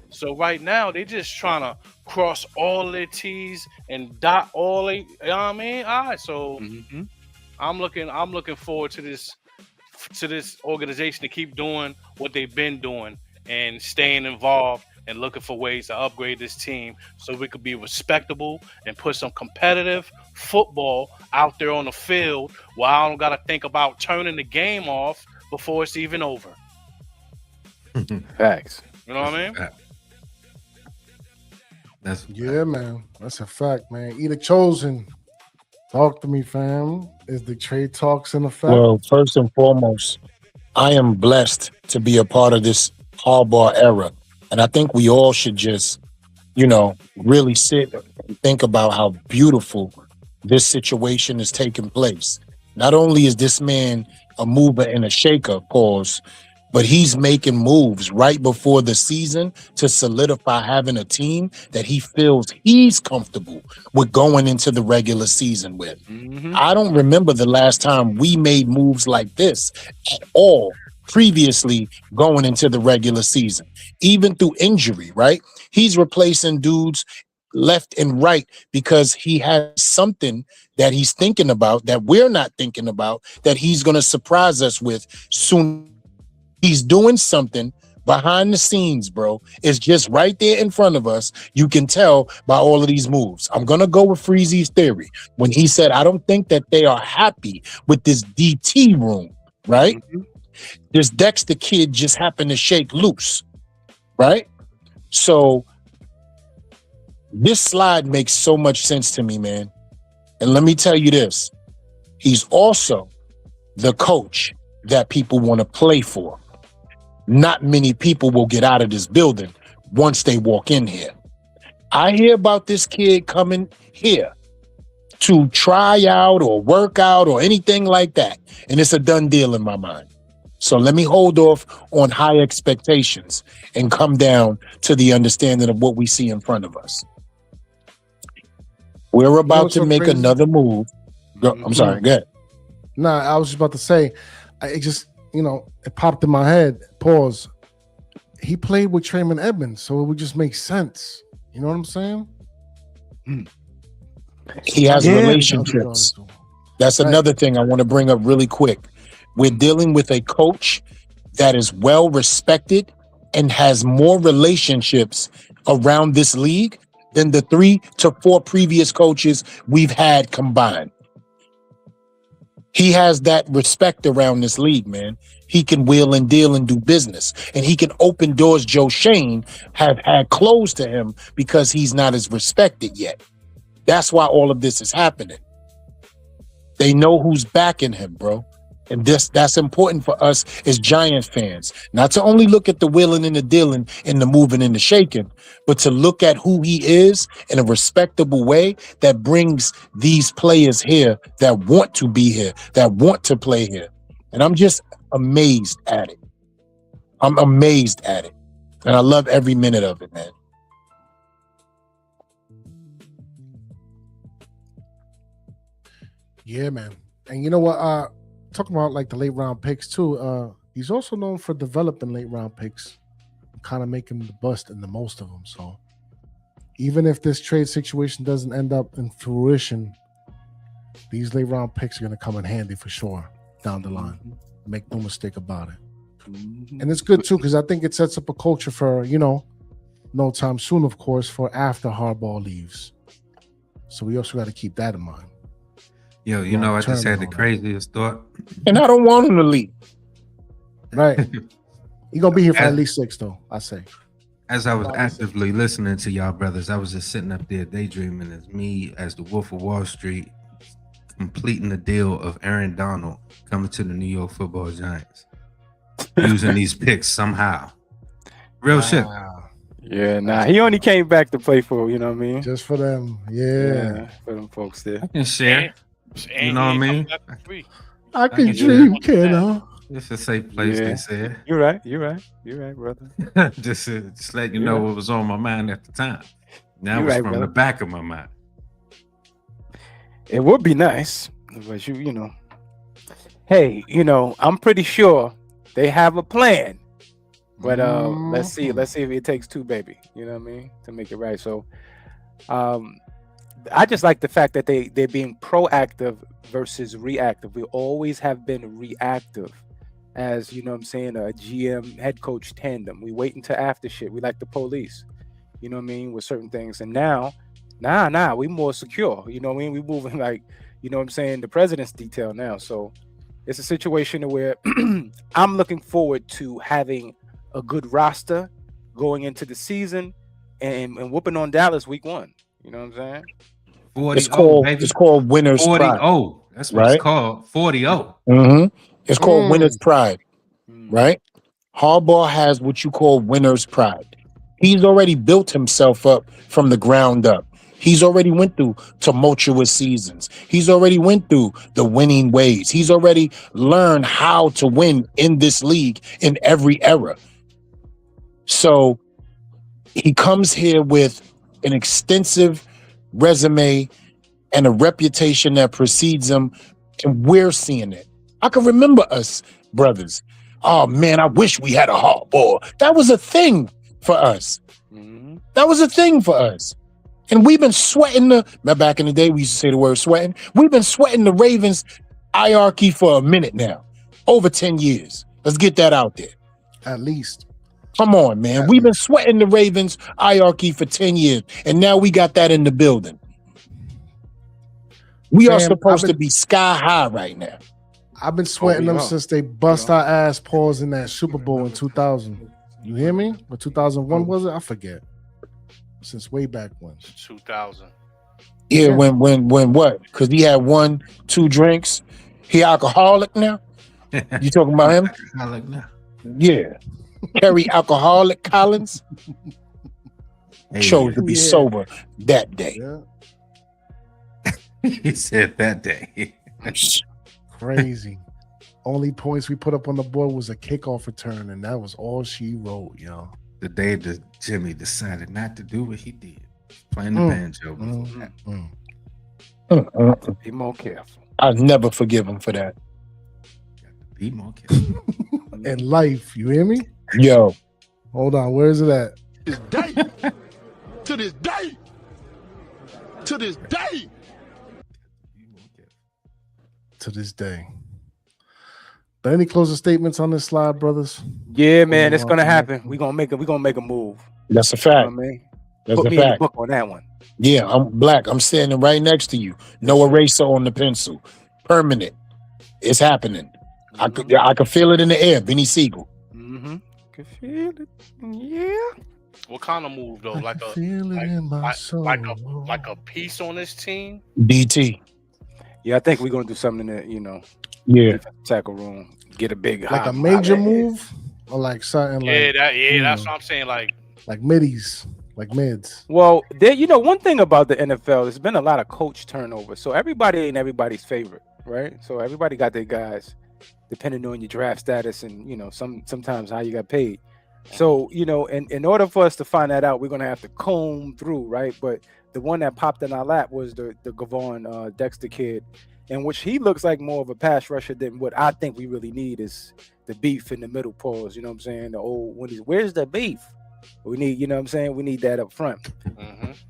So right now, they just trying to cross all their T's and dot all they, you know what I mean? All right, so I'm looking forward to this organization to keep doing what they've been doing and staying involved and looking for ways to upgrade this team so we could be respectable and put some competitive football out there on the field where I don't got to think about turning the game off before it's even over. Facts. You know what I mean? That's Yeah, man. That's a fact, man. Either chosen. Talk to me, fam. Is the trade talks in effect? Well, first and foremost, I am blessed to be a part of this Harbaugh era. And I think we all should just, really sit and think about how beautiful this situation is taking place. Not only is this man a mover and a shaker, pause, but he's making moves right before the season to solidify having a team that he feels he's comfortable with going into the regular season with. I don't remember the last time we made moves like this at all previously going into the regular season, even through injury, right? He's replacing dudes left and right because he has something that he's thinking about that we're not thinking about that he's going to surprise us with soon. He's doing something behind the scenes, bro. It's just right there in front of us. You can tell by all of these moves. I'm going to go with Freezy's theory when he said, I don't think that they are happy with this DT room, right? This Dexter kid just happened to shake loose, right? So this slide makes so much sense to me, man. And let me tell you this. He's also the coach that people want to play for. Not many people will get out of this building once they walk in here. I hear about this kid coming here to try out or work out or anything like that. And it's a done deal in my mind. So let me hold off on high expectations and come down to the understanding of what we see in front of us. We're about to make another move. I'm sorry, go ahead. Nah, I was just about to say, it just, it popped in my head. Pause. He played with Trayman Edmonds, so it would just make sense. You know what I'm saying? He has relationships. That's another thing I want to bring up really quick. We're dealing with a coach that is well respected and has more relationships around this league than the 3 to 4 previous coaches we've had combined. He has that respect around this league, man. He can wheel and deal and do business. And he can open doors Joe Shane have had closed to him because he's not as respected yet. That's why all of this is happening. They know who's backing him, bro. And that's important for us as Giants fans. Not to only look at the wheeling and the dealing and the moving and the shaking, but to look at who he is in a respectable way that brings these players here that want to be here, that want to play here. And I'm just amazed at it. I'm amazed at it. And I love every minute of it, man. Yeah, man. And you know what? Talking about like the late round picks too. He's also known for developing late round picks, kind of making the bust in the most of them. So even if this trade situation doesn't end up in fruition, these late round picks are going to come in handy for sure down the line. Make no mistake about it. And it's good too because I think it sets up a culture for, you know, no time soon, of course, for after Harbaugh leaves. So we also got to keep that in mind. Yo, you know, I just had the craziest thought. And I don't want him to leave. Right. He's going to be here for at least 6, though, I say. As I was actively listening to y'all brothers, I was just sitting up there daydreaming as me, as the Wolf of Wall Street, completing the deal of Aaron Donald coming to the New York Football Giants, using these picks somehow. Real shit. Yeah, nah, he only came back to play for, you know what I mean? Just for them. Yeah. For them folks there. I can share. You know what I mean? I can dream, kid, huh? It's a safe place, they said. You're right, brother. just let you know what was on my mind at the time. Now it's from the back of my mind. It would be nice, but you know. Hey, you know, I'm pretty sure they have a plan. But let's see if it takes two, baby. You know what I mean? To make it right. So I just like the fact that they're being proactive versus reactive. We always have been reactive as, you know what I'm saying, a GM head coach tandem. We wait until after shit. We like the police, you know what I mean, with certain things. And now, we more secure. You know what I mean? We moving like, you know what I'm saying, the president's detail now. So it's a situation where I'm looking forward to having a good roster going into the season and whooping on Dallas week 1. You know what I'm saying? 40-0, it's called winner's 40-0. pride. That's what it's called. 40-0. Mm-hmm. It's called winner's pride, right? Harbaugh has what you call winner's pride. He's already built himself up from the ground up. He's already went through tumultuous seasons. He's already went through the winning ways. He's already learned how to win in this league in every era. So he comes here with an extensive resume and a reputation that precedes him, and we're seeing it. I can remember us, brothers. Oh, man, I wish we had a Harbaugh. That was a thing for us. That was a thing for us. And we've been sweating back in the day, we used to say the word sweating. We've been sweating the Ravens hierarchy for a minute now. Over 10 years. Let's get that out there. At least. Come on, man. We've been sweating the Ravens hierarchy for 10 years. And now we got that in the building. We are supposed to be sky high right now. I've been sweating them since they bust our ass paws in that Super Bowl in 2000. You hear me? Or 2001 was it? I forget. Since way back when. 2000. Yeah, when what? Because he had 1-2 drinks. He alcoholic now? You talking about him? Alcoholic now. Yeah. Kerry Alcoholic Collins chose to be sober that day. He said that day. Crazy. Only points we put up on the board was a kickoff return, and that was all she wrote, yo. The day that Jimmy decided not to do what he did, playing the banjo. Be more careful. I'll never forgive him for that. Be more careful. In life, you hear me? Yo. Hold on, where is it at? This day. To this day. To this day. To this day. But any closing statements on this slide, brothers? Yeah, man, it's gonna happen. We're gonna make a move. That's a fact. You know what I mean? That's Put a me in the fact. book on that one. Yeah, I'm black. I'm standing right next to you. No eraser on the pencil. Permanent. It's happening. Mhm. I could feel it in the air. Benny Siegel. Mm-hmm. Can feel it. Yeah. What kind of move though? I Like can a feel it like in my like soul. like a piece on this team. DT. Yeah, I think we're gonna do something in the Yeah. defensive tackle room. Get a big Like high, a major high- move, or like something Yeah, like that's what I'm saying. like middies, like mids. Well, there, one thing about the NFL, there's been a lot of coach turnover, so everybody ain't everybody's favorite, right? So everybody got their guys, depending on your draft status and sometimes how you got paid. So in order for us to find that out, we're gonna have to comb through, right? But the one that popped in our lap was the Gavon Dexter kid, in which he looks like more of a pass rusher than what I think we really need is the beef in the middle pause. You know what I'm saying? The old where's the beef? We need, we need that up front,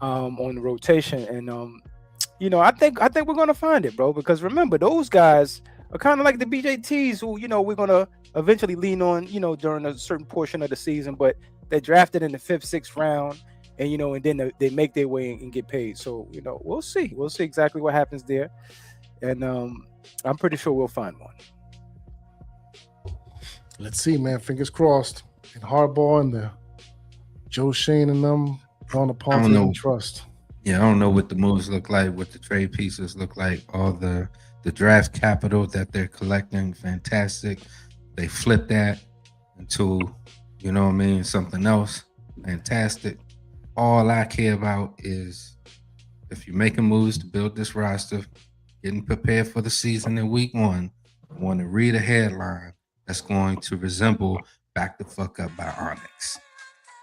on the rotation, and I think we're gonna find it, bro. Because remember, those guys are kind of like the BJTs, who we're gonna eventually lean on, during a certain portion of the season, but they're drafted in the 5th, 6th round, and and then they make their way and get paid. So we'll see exactly what happens there, and I'm pretty sure we'll find one. Let's see, man. Fingers crossed. And Harbaugh and the Joe Shane and them drawn upon I don't know. and trust. Yeah, I don't know what the moves look like, what the trade pieces look like, all the draft capital that they're collecting, fantastic. They flip that into, something else, fantastic. All I care about is if you're making moves to build this roster, getting prepared for the season in week 1, I want to read a headline that's going to resemble Back the Fuck Up by Onyx.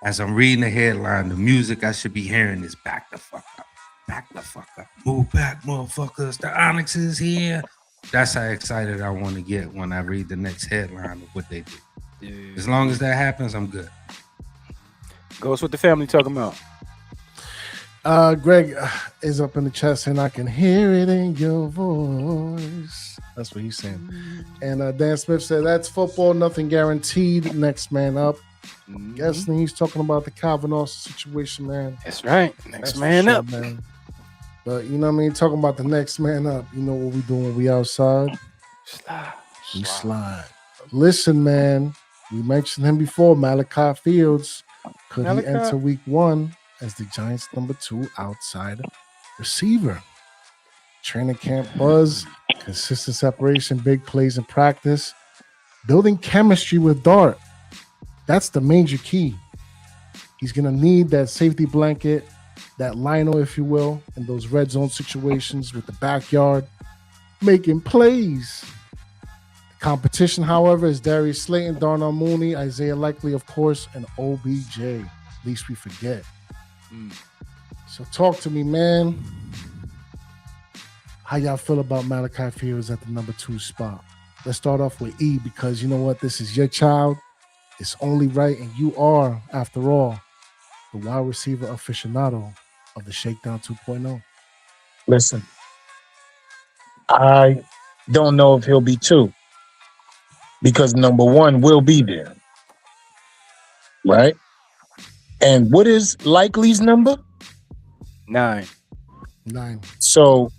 As I'm reading the headline, the music I should be hearing is back the fuck up. Back the fuck up. Move back, motherfuckers. The Onyx is here. That's how excited I want to get when I read the next headline of what they do. Yeah. As long as that happens, I'm good. Ghost, what the family talking about? Greg is up in the chat saying, I can hear it in your voice. That's what he's saying. And Dan Smith said, that's football, nothing guaranteed. Next man up. Guessing he's talking about the Calvin Austin situation, man. That's right. Next man up, man. But you know what I mean? Talking about the next man up. You know what we doing when we outside? We slide. Listen, man. We mentioned him before, Malachi Fields. Could he enter week 1 as the Giants' number 2 outside receiver? Training camp buzz, consistent separation, big plays in practice, building chemistry with Dart. That's the major key. He's going to need that safety blanket, that lino, if you will, in those red zone situations with the backyard, making plays. The competition, however, is Darius Slayton, Darnell Mooney, Isaiah Likely, of course, and OBJ. Least we forget. So talk to me, man. How y'all feel about Malachi Fields at the number 2 spot? Let's start off with E, because you know what? This is your child. It's only right, and you are, after all, the wide receiver aficionado of the Shakedown 2.0. Listen, I don't know if he'll be 2 because number 1 will be there, right? And what is Likely's number? 9. So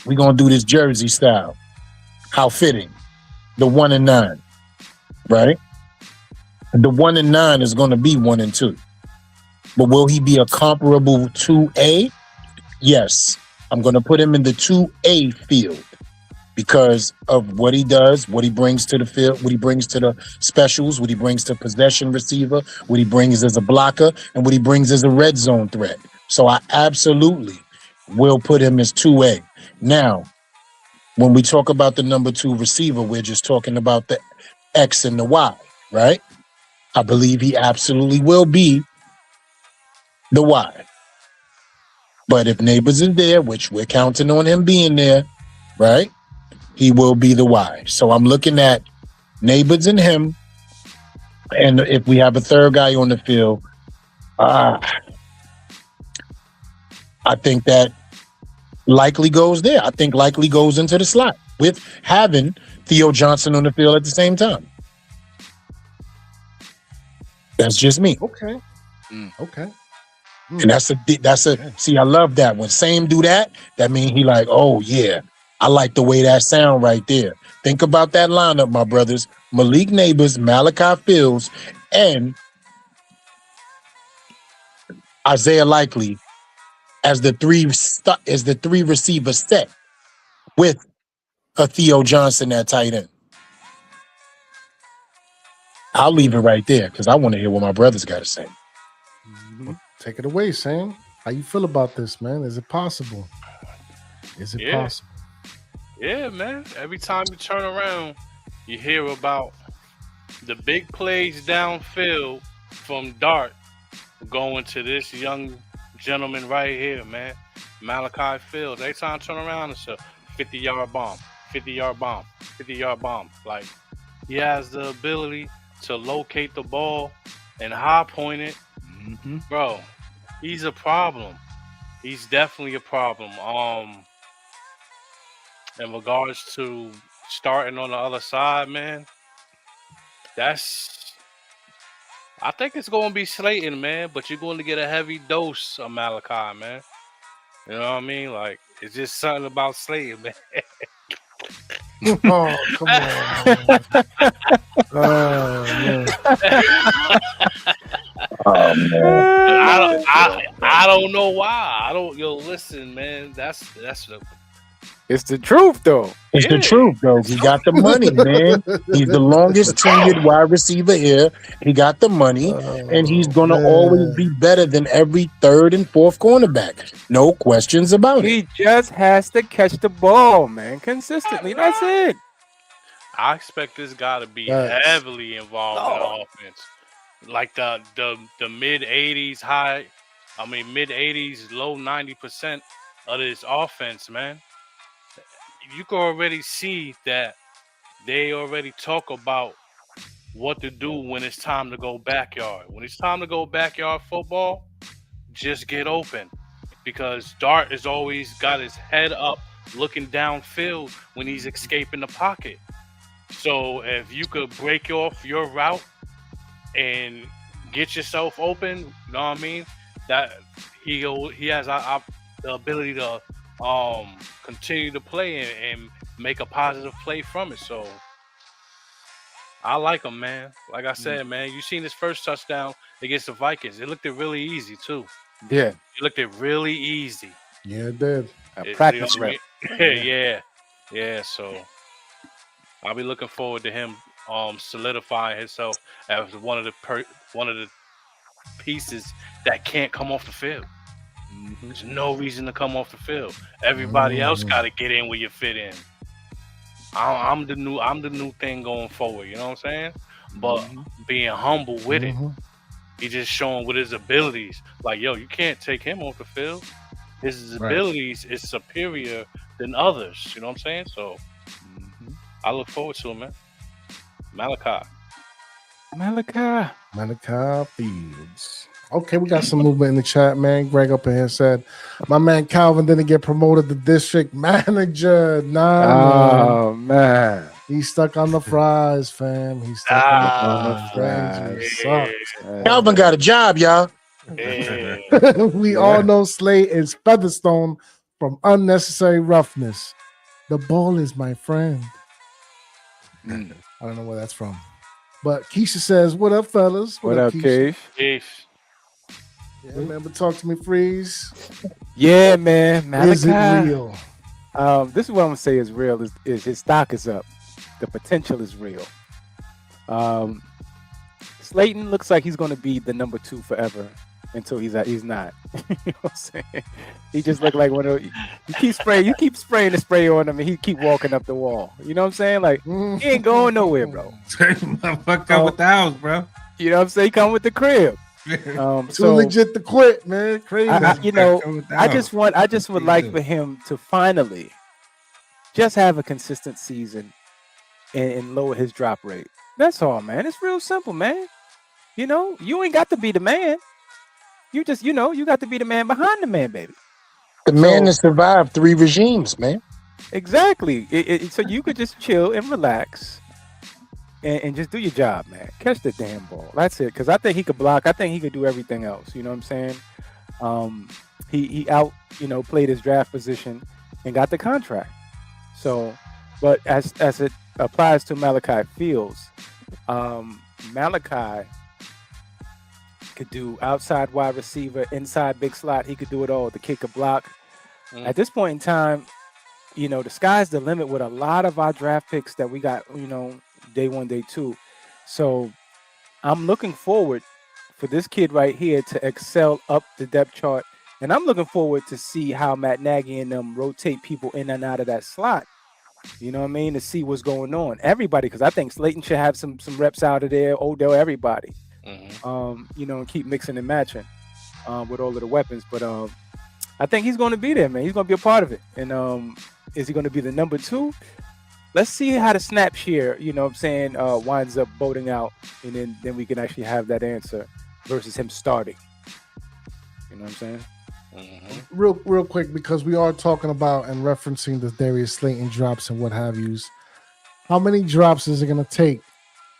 we're going to do this Jersey style. How fitting. The 1 and 9, right? The 1 and 9 is going to be 1 and 2. But will he be a comparable 2A? Yes. I'm going to put him in the 2A field because of what he does, what he brings to the field, what he brings to the specials, what he brings to possession receiver, what he brings as a blocker, and what he brings as a red zone threat. So I absolutely will put him as 2A. Now, when we talk about the number 2 receiver, we're just talking about the X and the Y, right? I believe he absolutely will be the Y. But if Nabers is there, which we're counting on him being there, right? He will be the Y. So I'm looking at Nabers and him. And if we have a third guy on the field, I think that Likely goes there. I think Likely goes into the slot with having Theo Johnson on the field at the same time. That's just me. Okay. Okay. And that's a see, I love that. When Same do that, that means he like, oh yeah, I like the way that sound right there. Think about that lineup, my brothers. Malik Nabers, Malachi Fields, and Isaiah Likely as the three receiver set with a Theo Johnson at tight end. I'll leave it right there because I want to hear what my brothers got to say. Take it away, Sam. How you feel about this, man? Is it possible? Is it possible? Yeah, man. Every time you turn around, you hear about the big plays downfield from Dart going to this young gentleman right here, man. Malachi Fields. Every time I turn around, it's a 50-yard bomb, 50-yard bomb, 50-yard bomb. Like, he has the ability to locate the ball and high point it. Bro, he's a problem. He's definitely a problem. In regards to starting on the other side, man, I think it's going to be Slayton, man, but you're going to get a heavy dose of Malachi, man. You know what I mean? Like, it's just something about Slayton, man. Oh, come on, man. Oh, man. Oh, man. I don't know why. Listen, man. That's the It's the truth, though. It's the truth, though. He got the money, man. He's the longest tenured wide receiver here. He got the money, and he's going to always be better than every third and fourth cornerback. No questions about it. He just has to catch the ball, man, consistently. That's it. I expect this guy to be heavily involved in the offense. Like the mid 80s, mid 80s, low 90% of this offense, man. You can already see that they already talk about what to do when it's time to go backyard. When it's time to go backyard football, just get open. Because Dart has always got his head up looking downfield when he's escaping the pocket. So if you could break off your route and get yourself open, you know what I mean? That he has the ability to continue to play and make a positive play from it. So I like him, man. Like I said, man, you seen his first touchdown against the Vikings. It looked really easy too. Yeah. It looked really easy. Yeah, it did. Practice rep. Yeah. So I'll be looking forward to him solidifying himself as one of the pieces that can't come off the field. There's no reason to come off the field. Everybody else got to get in where you fit in. I'm the new thing going forward. You know what I'm saying? But being humble with it, he just showing with his abilities. Like, yo, you can't take him off the field. His abilities is superior than others. You know what I'm saying? So I look forward to him, man. Malachi Fields. Okay, we got some movement in the chat, man. Greg up in here said, my man Calvin didn't get promoted to district manager. Nah, man. He's stuck on the fries, fam. He's stuck on the fries. Sucks. Calvin got a job, y'all. We all know Slate is Featherstone from Unnecessary Roughness. The ball is my friend. I don't know where that's from. But Keisha says, what up, fellas? What up, Keisha? Yeah, man, but talk to me, Freeze. Yeah, man. Malachi, is it real? This is what I'm gonna say is real. Is his stock is up. The potential is real. Slayton looks like he's gonna be the number 2 forever until he's not. You know what I'm saying? He just look like one of you keep spraying the spray on him and he keep walking up the wall. You know what I'm saying? Like he ain't going nowhere, bro. Motherfucker come with the house, bro. You know what I'm saying? He come with the crib. So legit to quit, man. Crazy. I just would like for him to finally just have a consistent season and lower his drop rate. That's all, man. It's real simple, man. You know, you ain't got to be the man. You just, you got to be the man behind the man, baby. The man has survived 3 regimes, man. Exactly. So you could just chill and relax and just do your job, man. Catch the damn ball. That's it. Because I think he could block. I think he could do everything else. You know what I'm saying? He out, played his draft position and got the contract. So, but as it applies to Malachi Fields, Malachi could do outside wide receiver, inside big slot. He could do it all. The kick a block. At this point in time, the sky's the limit with a lot of our draft picks that we got, day one, day two. So I'm looking forward for this kid right here to excel up the depth chart. And I'm looking forward to see how Matt Nagy and them rotate people in and out of that slot. You know what I mean? To see what's going on. Everybody, because I think Slayton should have some reps out of there. Odell, everybody. And keep mixing and matching with all of the weapons. But I think he's going to be there, man. He's going to be a part of it. And is he going to be the number 2? Let's see how the snap share, winds up voting out. And then we can actually have that answer versus him starting. You know what I'm saying? Real quick, because we are talking about and referencing the Darius Slayton drops and what have yous. How many drops is it going to take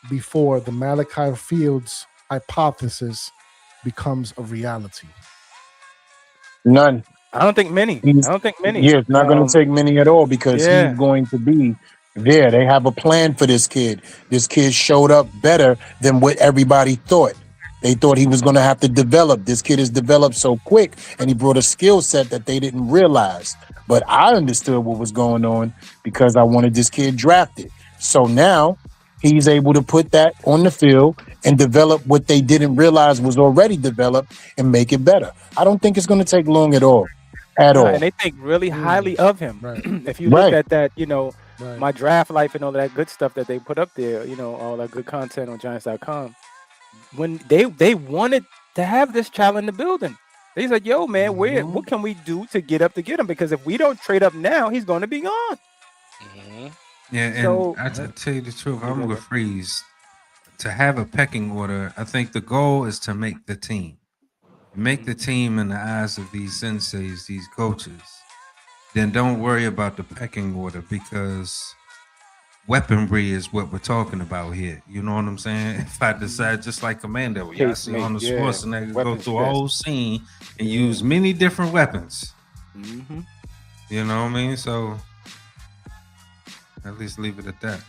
before the Malachi Fields hypothesis becomes a reality? None. I don't think many. Yeah, it's not going to take many at all because he's going to be there. They have a plan for this kid. This kid showed up better than what everybody thought. They thought he was going to have to develop. This kid has developed so quick, and he brought a skill set that they didn't realize. But I understood what was going on because I wanted this kid drafted. So now he's able to put that on the field and develop what they didn't realize was already developed and make it better. I don't think it's going to take long at all. And they think really highly of him. Right. If you look at that, Right. my draft life and all that good stuff that they put up there, all that good content on Giants.com. When they wanted to have this child in the building, they said, "Yo, man, what can we do to get him? Because if we don't trade up now, he's going to be gone." Yeah, and So- I tell you the truth, I'm with Freeze. To have a pecking order, I think the goal is to make the team. Make the team in the eyes of these senseis, these coaches. Then don't worry about the pecking order because weaponry is what we're talking about here. You know what I'm saying? If I decide, just like Commander, y'all see on the Schwarzenegger go Weapons through a best. whole scene and use many different weapons. Mm-hmm. You know what I mean? So at least leave it at that.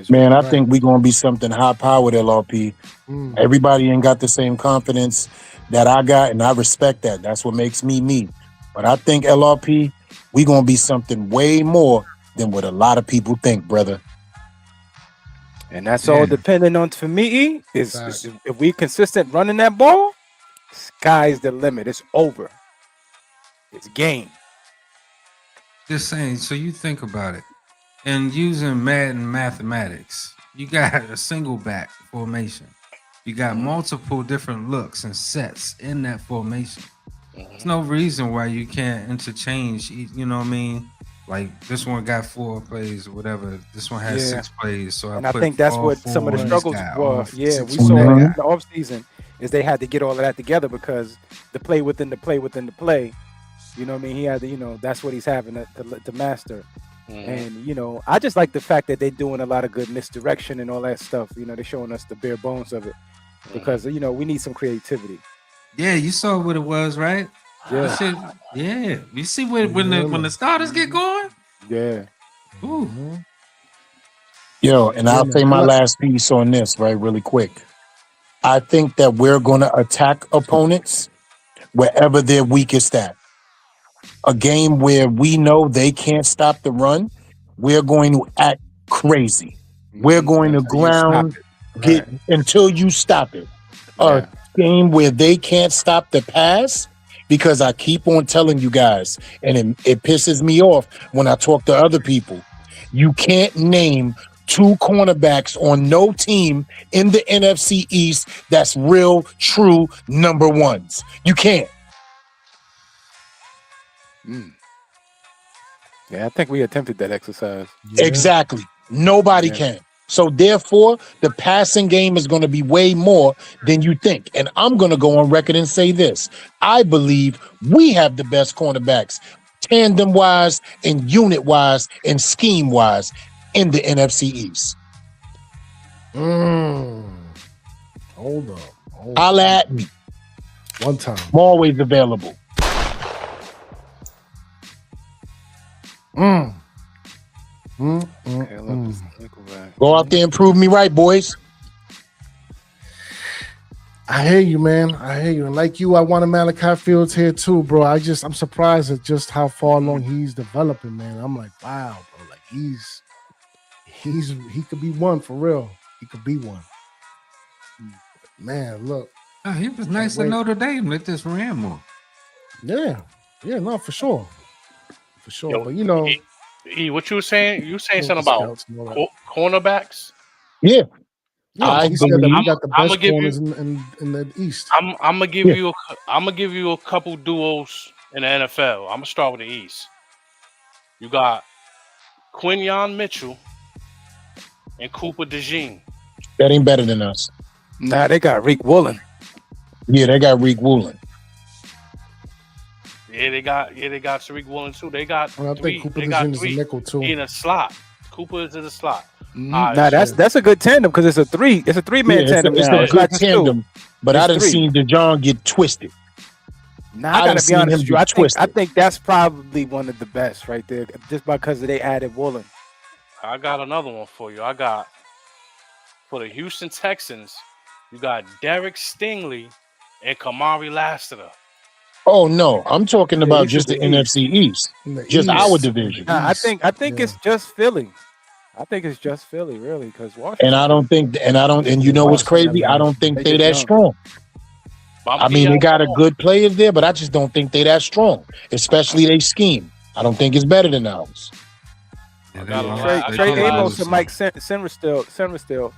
Man, I think we're going to be something high-powered, LRP. Everybody ain't got the same confidence that I got, and I respect that. That's what makes me me. But I think, LRP, we're going to be something way more than what a lot of people think, brother. And that's all depending on, for me, is if we consistent running that ball, sky's the limit. It's over. It's game. Just saying, so you think about it. And using Madden mathematics, you got a single back formation. You got multiple different looks and sets in that formation. There's no reason why you can't interchange, you know what I mean? Like this one got 4 plays or whatever. This one has 6 plays. So I think that's what some of the struggles were. Yeah, we saw in the offseason is they had to get all of that together because the play within the play within the play, you know what I mean? He had to, that's what he's having to master. And, I just like the fact that they're doing a lot of good misdirection and all that stuff. They're showing us the bare bones of it because, we need some creativity. Yeah, you saw what it was, right? Yeah. You see when the starters get going? Yeah. Ooh. Yo, and I'll say my last piece on this, right, really quick. I think that we're going to attack opponents wherever they're weakest at. A game where we know they can't stop the run, we're going to act crazy. We're going to ground until you stop it. A game where they can't stop the pass, because I keep on telling you guys, and it pisses me off when I talk to other people. You can't name 2 cornerbacks on no team in the NFC East that's real, true number ones. You can't. Yeah, I think we attempted that exercise. Exactly. Nobody can. So therefore, the passing game is going to be way more than you think. And I'm going to go on record and say this. I believe we have the best cornerbacks, tandem-wise and unit-wise and scheme-wise in the NFC East. Hold up. Holla at me. One time. I'm always available. Caleb is Nickelback. Go out there and prove me right, boys. I hear you, man. I hear you. And like you, I wanted Malachi Fields here too, bro. I'm surprised at just how far along he's developing, man. I'm like, wow, bro. Like he could be one for real. He could be one. Man, look. Oh, he was nice at Notre Dame. Let this ran more. Yeah, no, for sure. For sure. Yo, but you know, what you were saying? You were saying something about scouts and all that. cornerbacks? Yeah. Yeah, he said that we got the I'ma best give corners in the East. I'm gonna give you a couple duos in the NFL. I'm gonna start with the East. You got Quinyon Mitchell and Cooper DeJean. That ain't better than us. Nah, they got Reek Woolen. Yeah, they got Reek Woolen. Yeah, they got Tariq Woolen too. They got I three. think Cooper They got DeJean is a three nickel too. in a slot. Cooper is in a slot. Nah, that's a good tandem because it's a three-man tandem. It's now. a good tandem, but I didn't see DeJean get twisted. Nah, I gotta be honest with you. Twisted. I think that's probably one of the best right there, just because they added Woolen. I got another one for you. I got for the Houston Texans. You got Derek Stingley and Kamari Lassiter. Oh no, I'm talking about just the NFC East, just our division. Nah, I think it's just Philly. I think it's just Philly, really, because Washington. And you know what's crazy? I don't think they that strong. I mean, they got a good players there, but I just don't think they that strong, especially they scheme. I don't think it's better than ours. Trey Amos and Mike Senrestill,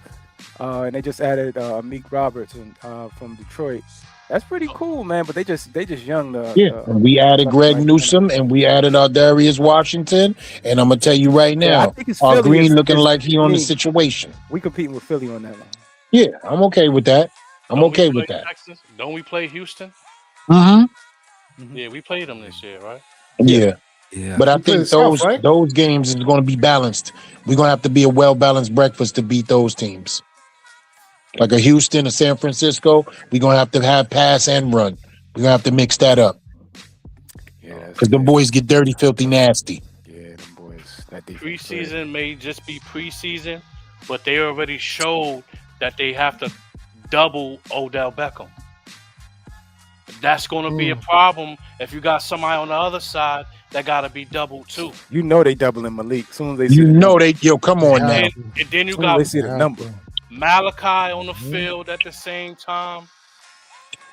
and they just added Meek Roberts from Detroit. That's pretty cool, man. But they just young. And we added Greg Newsome and we added our Darius Washington. And I'm gonna tell you right now, our Green looking like he on the situation. We competing with Philly on that one. Yeah, I'm okay with that. I'm okay with that. Texas? Don't we play Houston? Mm-hmm. Yeah, we played them this year, right? Yeah. But I think those games is going to be balanced. We're going to have to be a well-balanced breakfast to beat those teams. Like a Houston, a San Francisco, we're going to have pass and run. We're going to have to mix that up. Yeah. Because the boys get dirty, filthy, nasty. Yeah, the boys. Preseason may just be preseason, but they already showed that they have to double Odell Beckham. That's going to be a problem if you got somebody on the other side that got to be doubled too. You know they doubling Malik. As soon as they see come on now. And then you got they see the number. Malachi on the field at the same time.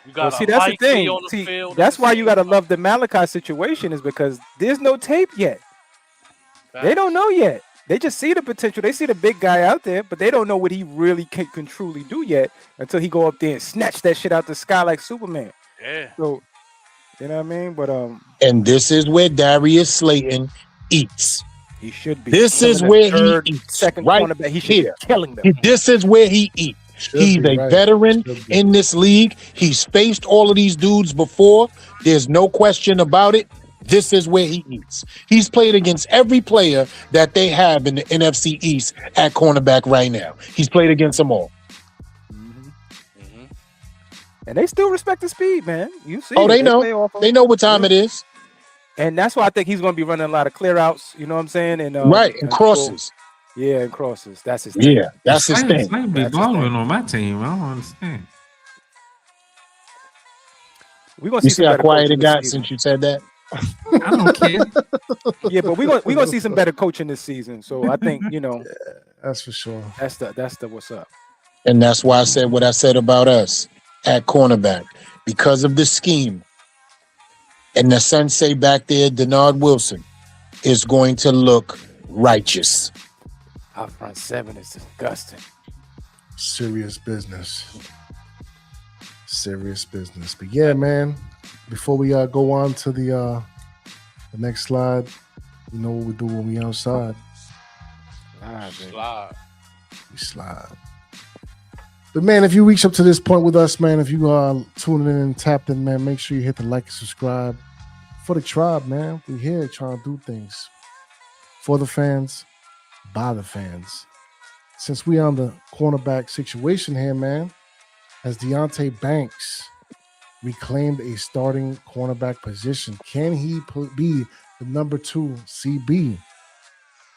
You got that's the thing. on the field. That's why you got to love the Malachi situation is because there's no tape yet. They don't know yet. They just see the potential. They see the big guy out there, but they don't know what he really can truly do yet until he go up there and snatch that shit out the sky like Superman. Yeah. So, you know what I mean? But and this is where Darius Slayton eats. He should be. This is where he eats. Second right cornerback. He should be killing them. This is where he eats. He's a veteran in this league. He's faced all of these dudes before. There's no question about it. This is where he eats. He's played against every player that they have in the NFC East at cornerback right now. He's played against them all. And they still respect the speed, man. You see? They know. They know what time it is. And that's why I think he's going to be running a lot of clear outs. You know what I'm saying? And and crosses. Yeah, and crosses. That's his thing. Yeah, that's his thing. Slade be balling on my team. I don't understand. We're gonna see how quiet it got since you said that. I don't care. Yeah, but we're gonna see some better coaching this season. So I think that's for sure. That's the what's up. And that's why I said what I said about us at cornerback because of the scheme. And the sensei back there, Denard Wilson, is going to look righteous. Our front seven is disgusting. Serious business. But yeah, man, before we go on to the next slide, you know what we do when we outside. We slide. But man, if you reach up to this point with us, man, if you are tuning in and tapped in, man, make sure you hit the like and subscribe for the tribe, man. We're here trying to do things for the fans, by the fans. Since we on the cornerback situation here, man, has Deonte Banks reclaimed a starting cornerback position? Can he be the number 2 CB?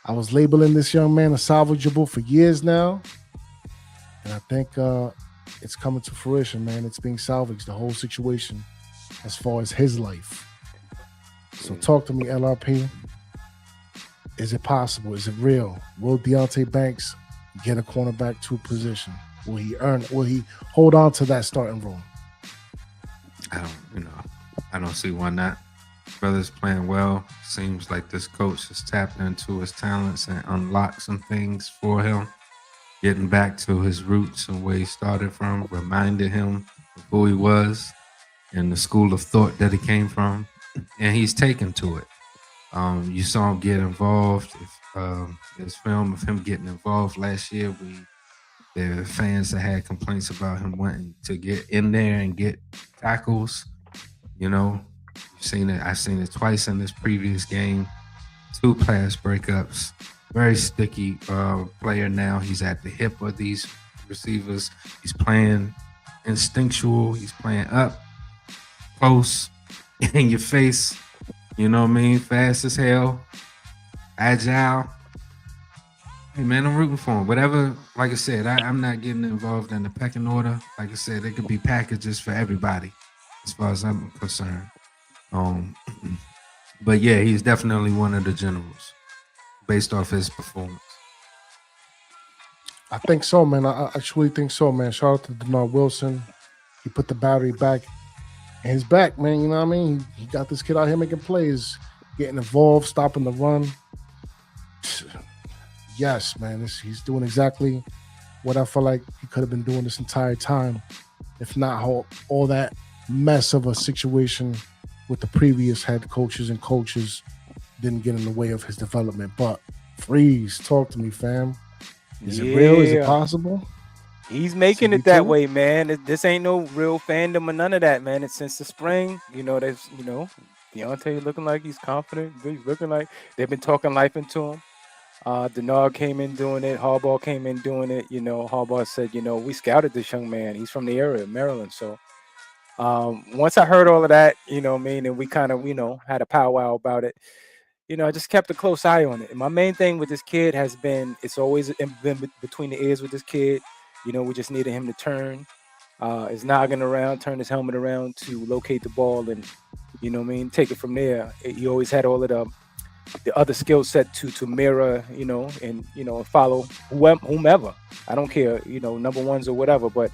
I was labeling this young man a salvageable for years now, and I think it's coming to fruition, man. It's being salvaged, the whole situation, as far as his life. So talk to me, LRP. Is it possible? Is it real? Will Deonte Banks get a cornerback 2 position? Will he earn? Will he hold on to that starting role? I don't see why not. Brother's playing well. Seems like this coach has tapped into his talents and unlocked some things for him. Getting back to his roots and where he started from, reminded him of who he was and the school of thought that he came from, and he's taken to it. You saw him get involved. There's film of him getting involved last year. There are fans that had complaints about him wanting to get in there and get tackles. You know, you've seen it. I've seen it twice in this previous game. 2 pass breakups. Very sticky player now. He's at the hip of these receivers. He's playing instinctual. He's playing up, close, in your face. You know what I mean? Fast as hell, agile. Hey, man, I'm rooting for him. Whatever, like I said, I'm not getting involved in the pecking order. Like I said, there could be packages for everybody as far as I'm concerned. But, yeah, he's definitely one of the generals based off his performance. I think so, man. I truly think so, man. Shout out to Denard Wilson. He put the battery back in his back, man. You know what I mean? He got this kid out here making plays, getting involved, stopping the run. Yes, man. He's doing exactly what I feel like he could have been doing this entire time, if not all that mess of a situation with the previous head coaches and coaches didn't get in the way of his development. But Freeze, talk to me, fam. Is it real? Is it possible? He's making it that way, man. This ain't no real fandom or none of that, man. It's since the spring. Deonte looking like he's confident. He's looking like they've been talking life into him. Denard came in doing it. Harbaugh came in doing it. Harbaugh said, we scouted this young man. He's from the area, Maryland. So once I heard all of that, and we kind of, had a powwow about it, I just kept a close eye on it. And my main thing with this kid has been, it's always been between the ears with this kid. We just needed him to turn his noggin around, turn his helmet around to locate the ball and, take it from there. He always had all of the other skill set to mirror, and follow whomever. I don't care, number ones or whatever. But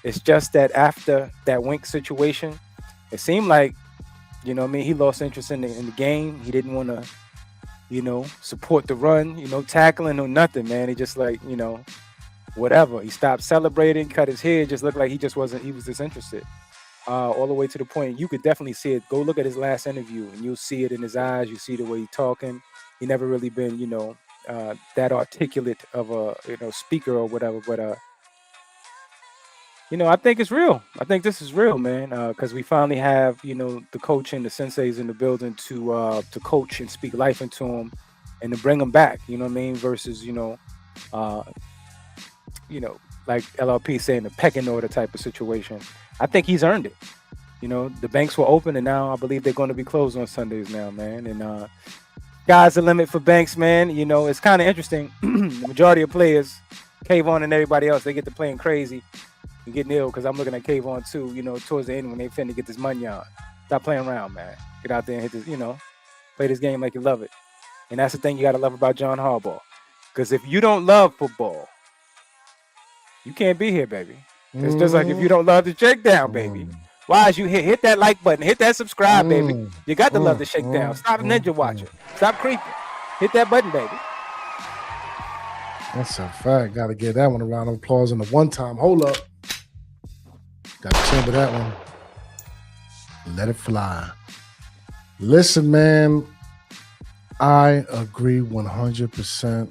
it's just that after that Wink situation, it seemed like, he lost interest in the game. He didn't want to, support the run, tackling or nothing, man. He just like, whatever. He stopped celebrating, cut his hair, just looked like he was disinterested. All the way to the point you could definitely see it. Go look at his last interview and you'll see it in his eyes. You see the way he's talking. He never really been, that articulate of a, speaker or whatever. But, I think it's real. I think this is real, man. Because we finally have, the coach and the senseis in the building to coach and speak life into him and to bring him back, versus, like LRP saying the pecking order type of situation. I think he's earned it. The banks were open and now I believe they're going to be closed on Sundays now, man. And sky's the limit for Banks, man. It's kind of interesting. The majority of players, Kayvon and everybody else, they get to playing crazy and getting ill because I'm looking at Kayvon too, towards the end when they finna get this money on. Stop playing around, man. Get out there and hit this, play this game like you love it. And that's the thing you got to love about John Harbaugh. Because if you don't love football, you can't be here, baby. It's just like if you don't love the Shakedown, baby. Why is you hit that like button, hit that subscribe, baby. You got to love the Shakedown. Stop ninja watching. Stop creeping. Hit that button, baby. That's a fact. Got to give that one a round of applause on the one time. Hold up. Got to chamber that one. Let it fly. Listen, man. I agree 100%.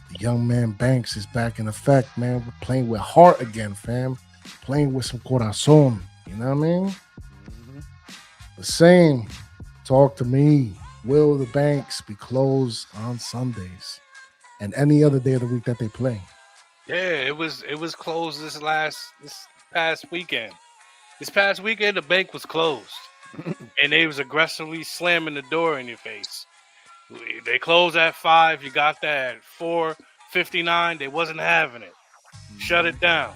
The young man Banks is back in effect, man. We're playing with heart again, fam. Playing with some corazon. You know what I mean? The same. Talk to me. Will the banks be closed on Sundays and any other day of the week that they play? Yeah, it was closed this past weekend. This past weekend, the bank was closed, and they was aggressively slamming the door in your face. They closed at 5. You got that at 4:59. They wasn't having it. Shut it down.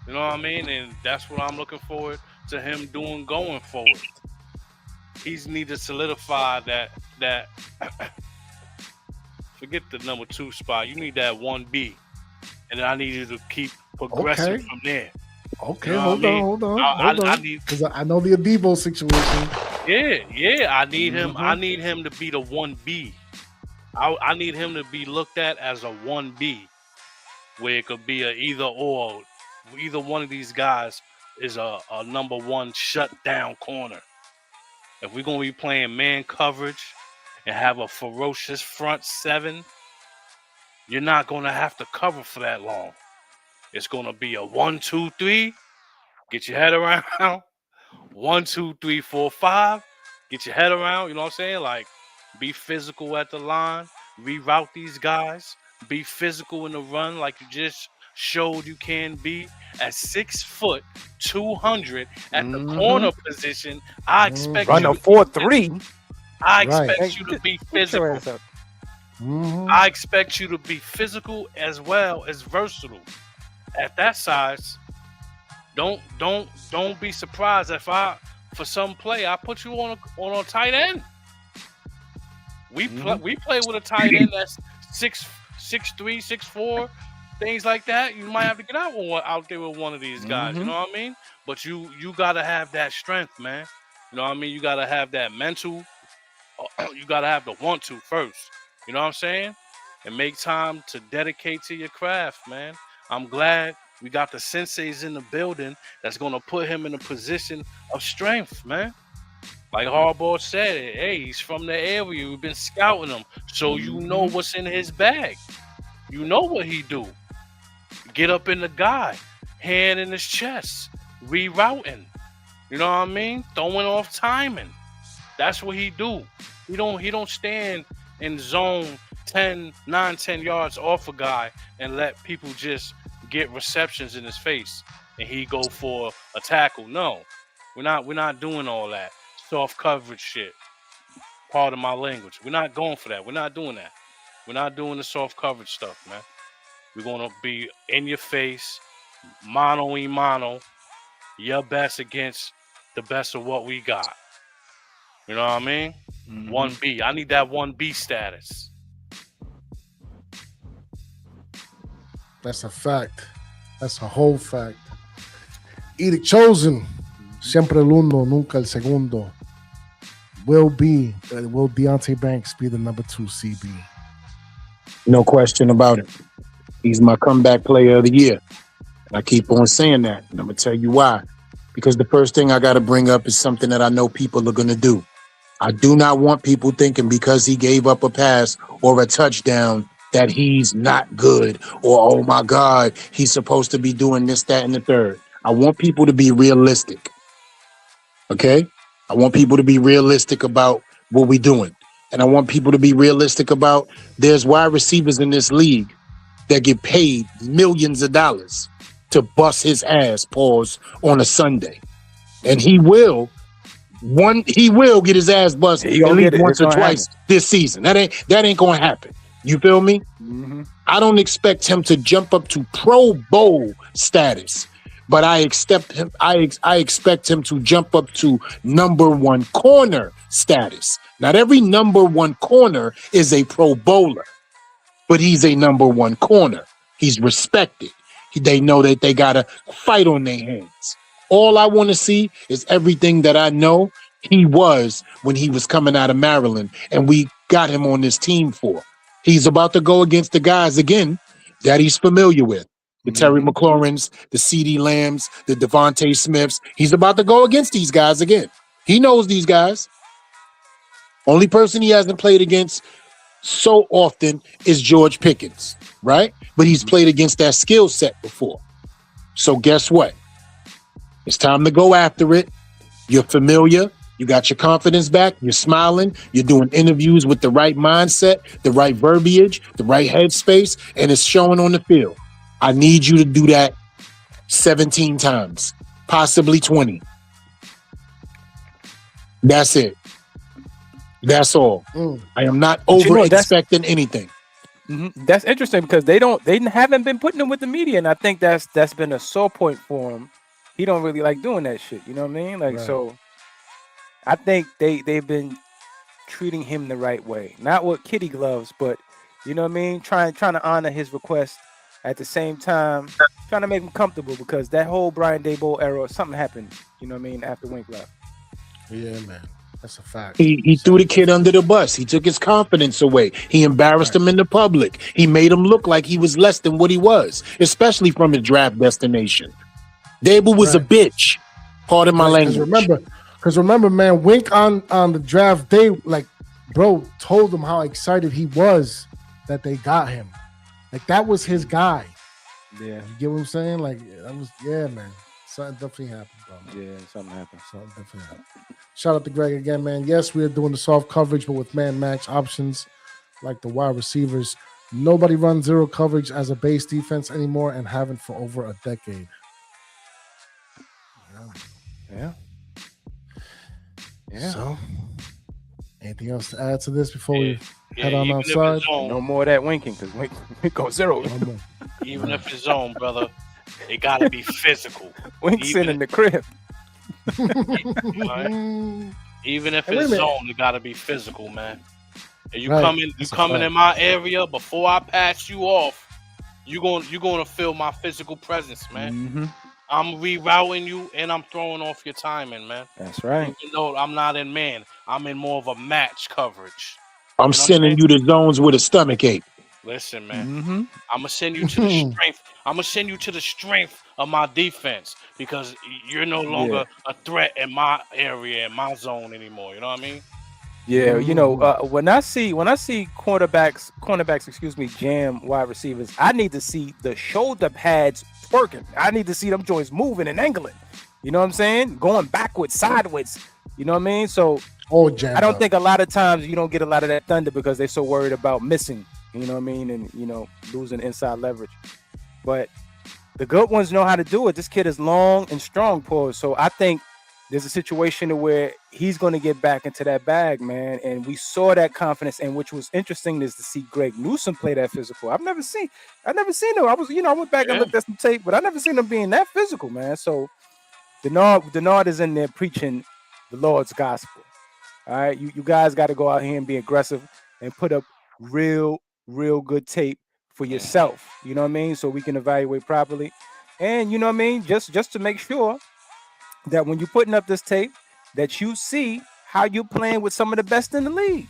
You know what I mean? And that's what I'm looking forward to him doing going forward. He's need to solidify that. Forget the number 2 spot. You need that 1B, and I need you to keep progressing Okay. from there. Okay, You know hold what I mean? on. I need, Because I know the Adebo situation. yeah. I need him. Mhm. I need him to be the 1B. I need him to be looked at as a 1B, where it could be a either or. Either one of these guys is a number 1 shutdown corner. If we're gonna be playing man coverage and have a ferocious front 7, you're not gonna have to cover for that long. It's gonna be a 1, 2, 3. Get your head around. 1, 2, 3, 4, 5. Get your head around. You know what I'm saying? Like, be physical at the line. Reroute these guys. Be physical in the run, like you just showed you can be. At 6 foot, 200 at the corner position, I expect Run you a to 4-3. I Right. expect you to be Get your physical. ass up. Mhm. I expect you to be physical as well as versatile. At that size, don't be surprised if for some play I put you on a tight end. We play with a tight end that's 6'3", 6'4", things like that. You might have to get out there with one of these guys. You know what I mean? But you gotta have that strength, man. You know what I mean? You gotta have that mental. You gotta have the want to first. You know what I'm saying? And make time to dedicate to your craft, man. I'm glad we got the senseis in the building that's gonna put him in a position of strength, man. Like Harbaugh said, hey, he's from the area. We've been scouting him, so you know what's in his bag. You know what he do. Get up in the guy, hand in his chest, rerouting. You know what I mean? Throwing off timing. That's what he do. He don't stand in zone 10 yards off a guy and let people just get receptions in his face and he go for a tackle. No. We're not doing all that. Soft coverage shit. Part of my language. We're not going for that. We're not doing that. We're not doing the soft coverage stuff, man. We're gonna be in your face, mano y mano, your best against the best of what we got. You know what I mean? 1B. I need that 1B status. That's a fact. That's a whole fact. Edict chosen. Siempre el uno, nunca el segundo. Will Deonte Banks be the number 2 CB? No question about it. He's my comeback player of the year. And I keep on saying that. And I'm going to tell you why. Because the first thing I got to bring up is something that I know people are going to do. I do not want people thinking because he gave up a pass or a touchdown that he's not good or, oh my God, he's supposed to be doing this, that, and the third. I want people to be realistic. Okay? I want people to be realistic about what we're doing. And I want people to be realistic about there's wide receivers in this league that get paid millions of dollars to bust his ass, pause, on a Sunday. And he will get his ass busted He at gonna least get it. once It's or gonna twice this season. That ain't gonna happen. You feel me? I don't expect him to jump up to Pro Bowl status, but I expect him to jump up to number 1 corner status. Not every number 1 corner is a Pro Bowler, but he's a number 1 corner. He's respected. They know that they got a fight on their hands. All I want to see is everything that I know he was when he was coming out of Maryland, and we got him on this team for. He's about to go against the guys again that he's familiar with. The Terry McLaurins, the CeeDee Lambs, the Devontae Smiths. He's about to go against these guys again. He knows these guys. Only person he hasn't played against so often is George Pickens, right? But he's played against that skill set before. So guess what? It's time to go after it. You're familiar. You got your confidence back. You're smiling. You're doing interviews with the right mindset, the right verbiage, the right headspace, and it's showing on the field. I need you to do that 17 times, possibly 20. That's it. That's all. I am not over expecting anything. That's interesting because they haven't been putting him with the media, and I think that's been a sore point for him. He don't really like doing that shit. You know what I mean? Like, so I think they've been treating him the right way, not with kitty gloves, but you know what I mean, trying to honor his request at the same time, trying to make him comfortable because that whole Brian Daboll era, something happened. You know what I mean? After Wink left. Yeah, man. That's a fact. He threw the kid under the bus. He took his confidence away. He embarrassed him in the public. He made him look like he was less than what he was, especially from his draft destination. Dable was a bitch. Pardon my language. Because remember, man, Wink on the draft day, like, bro, told him how excited he was that they got him. Like, that was his guy. Yeah. You get what I'm saying? Like, that was, man. Something definitely happened, bro. Yeah, something happened. Something definitely happened. Shout out to Greg again, man. Yes, we are doing the soft coverage, but with man max options like the wide receivers. Nobody runs zero coverage as a base defense anymore and haven't for over a decade. Yeah. So, anything else to add to this before we head on outside? No more of that winking because Wink goes zero. Even if it's zone, brother, it got to be physical. Wink's in the crib. Even if it's zone, it got to be physical, man. And you coming in my area before I pass you off, you gonna feel my physical presence, man. Mm-hmm. I'm rerouting you and I'm throwing off your timing, man. That's right. Even though I'm not in man, I'm in more of a match coverage. I'm sending you the zones with a stomach ache. Listen, man. I'm gonna send you to the strength. I'm gonna send you to the strength of my defense because you're no longer a threat in my area, in my zone anymore. You know what I mean? Yeah, you know, when I see cornerbacks, jam wide receivers, I need to see the shoulder pads twerking. I need to see them joints moving and angling. You know what I'm saying? Going backwards, sideways. You know what I mean? So I don't think a lot of times you don't get a lot of that thunder because they're so worried about missing. You know what I mean? And, you know, losing inside leverage. But the good ones know how to do it. This kid is long and strong, Paul. So I think there's a situation where he's going to get back into that bag, man. And we saw that confidence. And which was interesting is to see Greg Newsome play that physical. I've never seen him. I went back and looked at some tape, but I never seen him being that physical, man. So Denard is in there preaching the Lord's gospel. All right. You guys got to go out here and be aggressive and put up real good tape for yourself. You know what I mean? So we can evaluate properly. And you know what I mean? Just to make sure that when you're putting up this tape, that you see how you're playing with some of the best in the league.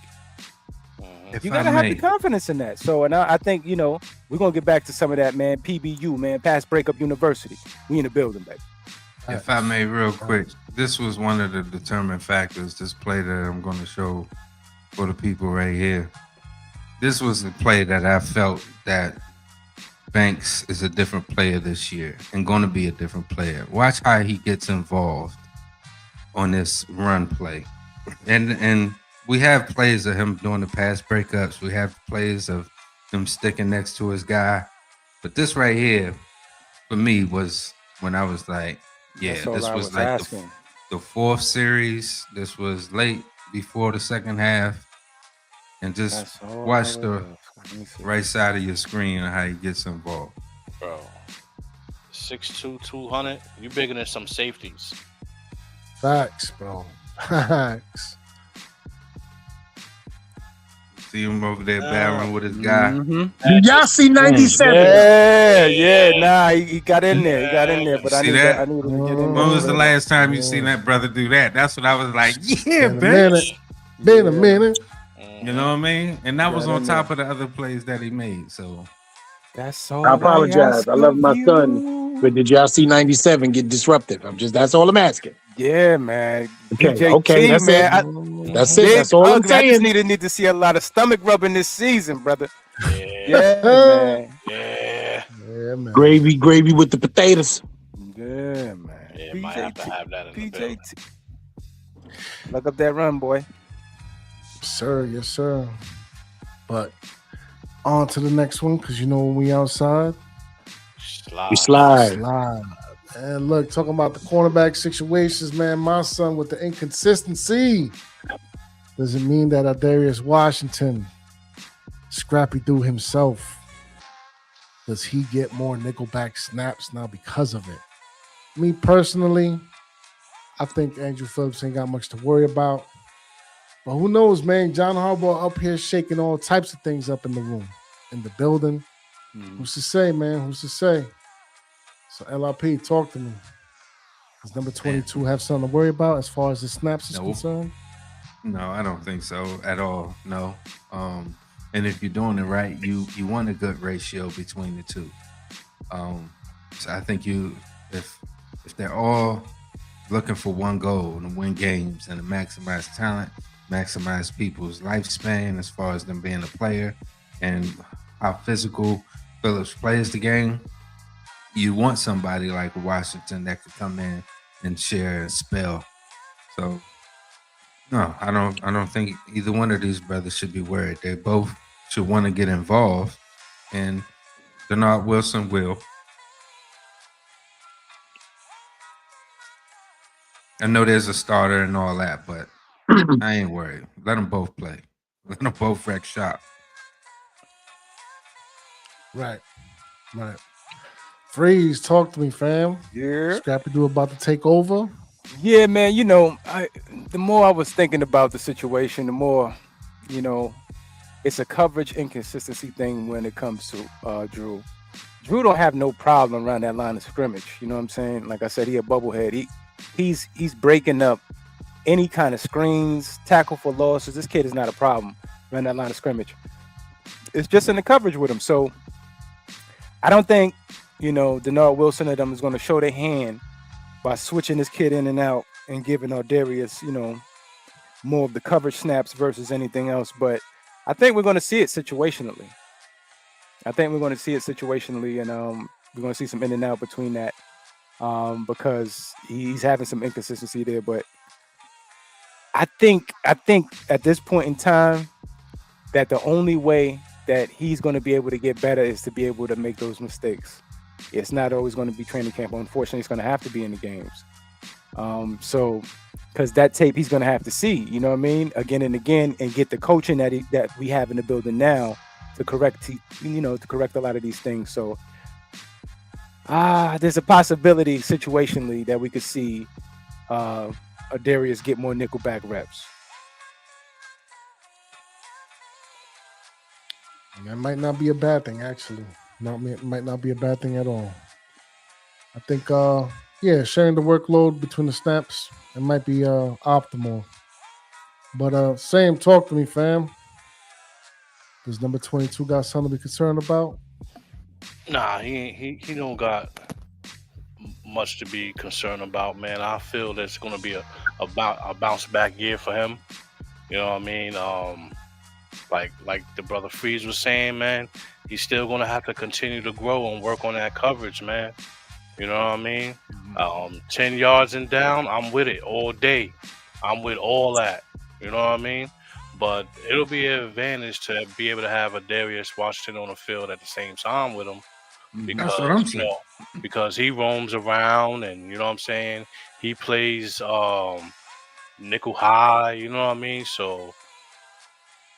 You gotta have the confidence in that. So, and I think, you know, we're gonna get back to some of that, man. PBU, man, Pass Breakup University. We in the building, baby. If I may, real quick, this was one of the determining factors. This play that I'm going to show for the people right here. This was the play that I felt that Banks is a different player this year and going to be a different player. Watch how he gets involved on this run play. And we have plays of him doing the pass breakups. We have plays of him sticking next to his guy. But this right here, for me, was when I was like, this was like the fourth series. This was late before the second half. And just watch the right side of your screen and how he gets involved. Bro, 6'2", 200. You bigger than some safeties. Facts, bro. Facts. See him over there battling with his guy. Y'all see 97. Nah, he got in there. He got in there, but I need him to get in there. When was the last time you seen that brother do that? That's what I was like, Been a minute. You know what I mean? And that was on top of the other plays that he made. So that's so. I apologize. I love my son, but did y'all see 97 get disruptive? That's all I'm asking. Yeah, man. Okay, that's man. It. That's all I'm saying. I just need to see a lot of stomach rubbing this season, brother. Yeah, man. Yeah, man. Gravy with the potatoes. Yeah, man. Yeah, might have to have that in the building. Look up that run, boy. Yes, sir. But on to the next one, because you know when we outside, we slide. And look, talking about the cornerback situations, man. My son with the inconsistency. Does it mean that Darius Washington, Scrappy Doo himself, does he get more nickelback snaps now because of it? Me personally, I think Andrew Phillips ain't got much to worry about. But who knows, man? John Harbaugh up here shaking all types of things up in the room, in the building. Who's to say, man? Who's to say? So LRP, talk to me. Does number 22 have something to worry about as far as the snaps is concerned? No, I don't think so at all. No. And if you're doing it right, you want a good ratio between the two. So I think if they're all looking for one goal to win games and to maximize talent, maximize people's lifespan as far as them being a player and how physical Phillips plays the game, you want somebody like Washington that could come in and share and spell. So no, I don't think either one of these brothers should be worried. They both should want to get involved, and Denard Wilson will. I know there's a starter and all that, but I ain't worried. Let them both play. Let them both wreck shop. Right. Freeze, talk to me, fam. Yeah. Scrappy Doo about to take over. Yeah, man. The more I was thinking about the situation, the more, it's a coverage inconsistency thing when it comes to Drew. Drew don't have no problem around that line of scrimmage. You know what I'm saying? Like I said, he a bubblehead. He's breaking up any kind of screens, tackle for losses. This kid is not a problem around that line of scrimmage. It's just in the coverage with him. So I don't think, Denard Wilson and them is going to show their hand by switching this kid in and out and giving Darius, more of the coverage snaps versus anything else. But I think we're going to see it situationally. And we're going to see some in and out between that because he's having some inconsistency there. But I think at this point in time that the only way that he's going to be able to get better is to be able to make those mistakes. It's not always going to be training camp. Unfortunately, it's going to have to be in the games. So, because that tape he's going to have to see, you know what I mean, again and again, and get the coaching that we have in the building now to correct a lot of these things. So, there's a possibility situationally that we could see Darius get more nickelback reps. That might not be a bad thing, actually. Might not be a bad thing at all. I think, sharing the workload between the snaps, it might be optimal. But Sam, talk to me, fam. Does number 22 got something to be concerned about? Nah, he don't got much to be concerned about, man. I feel there's going to be a bounce back year for him. You know what I mean? Like the brother Freeze was saying, man, he's still going to have to continue to grow and work on that coverage, man. You know what I mean? 10 yards and down, I'm with it all day. I'm with all that. You know what I mean? But it'll be an advantage to be able to have a Darius Washington on the field at the same time with him. Because, That's what I'm saying. Because he roams around and, you know what I'm saying, he plays nickel high, you know what I mean? So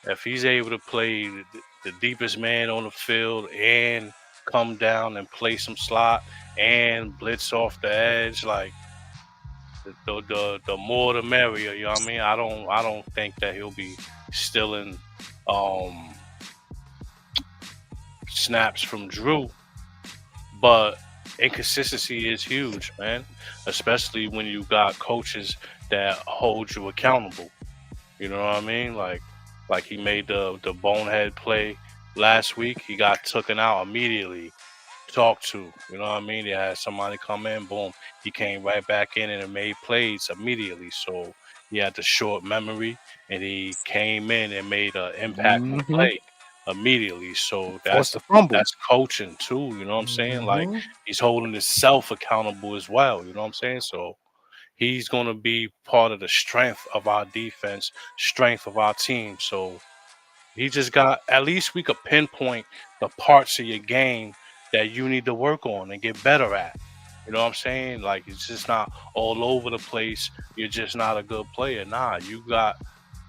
if he's able to play the deepest man on the field and come down and play some slot and blitz off the edge, like the more the merrier, you know what I mean? I don't think that he'll be stealing snaps from Drew, but inconsistency is huge, man, especially when you got coaches that hold you accountable. You know what I mean? Like he made the bonehead play last week. He got taken out immediately, talked to. You know what I mean? They had somebody come in, boom. He came right back in and made plays immediately. So he had the short memory, and he came in and made an impactful play immediately. So that's coaching too. You know what I'm saying? Like he's holding himself accountable as well. You know what I'm saying? So he's going to be part of the strength of our defense, strength of our team. So he just got, at least we could pinpoint the parts of your game that you need to work on and get better at. You know what I'm saying? Like, it's just not all over the place. You're just not a good player. Nah, you got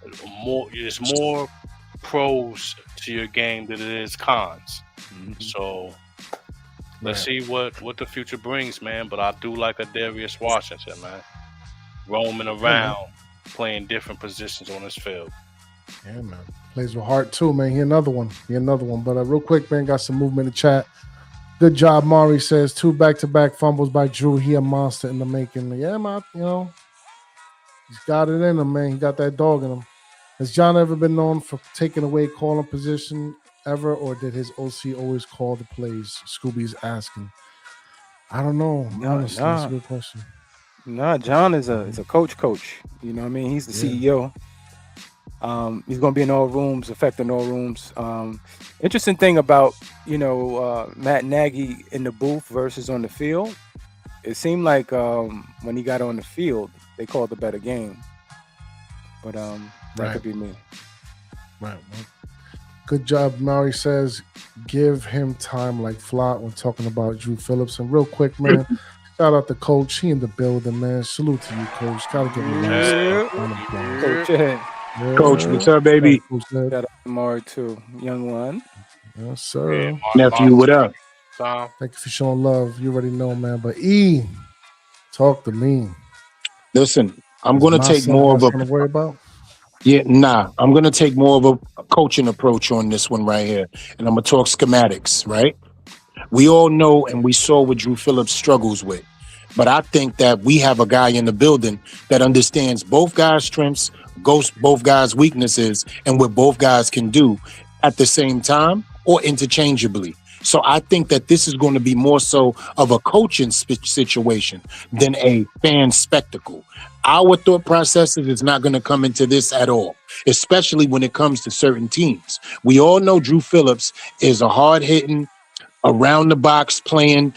There's more pros to your game than it is cons. So let's see what the future brings, man. But I do like a Darius Washington, man, roaming around, playing different positions on this field. Yeah, man. Plays with heart too, man. He another one. But real quick, man, got some movement in the chat. Good job, Mari says. 2 back-to-back fumbles by Drew. He a monster in the making. Yeah, man. He's got it in him, man. He got that dog in him. Has John ever been known for taking away calling position ever, or did his OC always call the plays? Scooby's asking. I don't know. Honestly, that's a good question. Nah, John is a coach. You know what I mean? He's the CEO. He's going to be in all rooms, affecting all rooms. Interesting thing about, Matt Nagy in the booth versus on the field. It seemed like when he got on the field, they called a better game. But that could be me. Right. Well, good job, Mari says. Give him time like Flott when talking about Drew Phillips. And real quick, man, shout out to Coach. He in the building, man. Salute to you, Coach. Got to give him a Coach. Coach, what's up, baby? Shout out to Mari too, young one. Yes, sir. Nephew, what up? Thank you for showing love. You already know, man. But E, talk to me. Listen, I'm going to take more of a. Worry about? I'm going to take more of a coaching approach on this one right here, and I'm going to talk schematics. Right? We all know and we saw what Drew Phillips struggles with, but I think that we have a guy in the building that understands both guys' strengths, both guys' weaknesses, and what both guys can do at the same time or interchangeably. So I think that this is going to be more so of a coaching situation than a fan spectacle. Our thought processes is not going to come into this at all, especially when it comes to certain teams. We all know Drew Phillips is a hard-hitting, around-the-box playing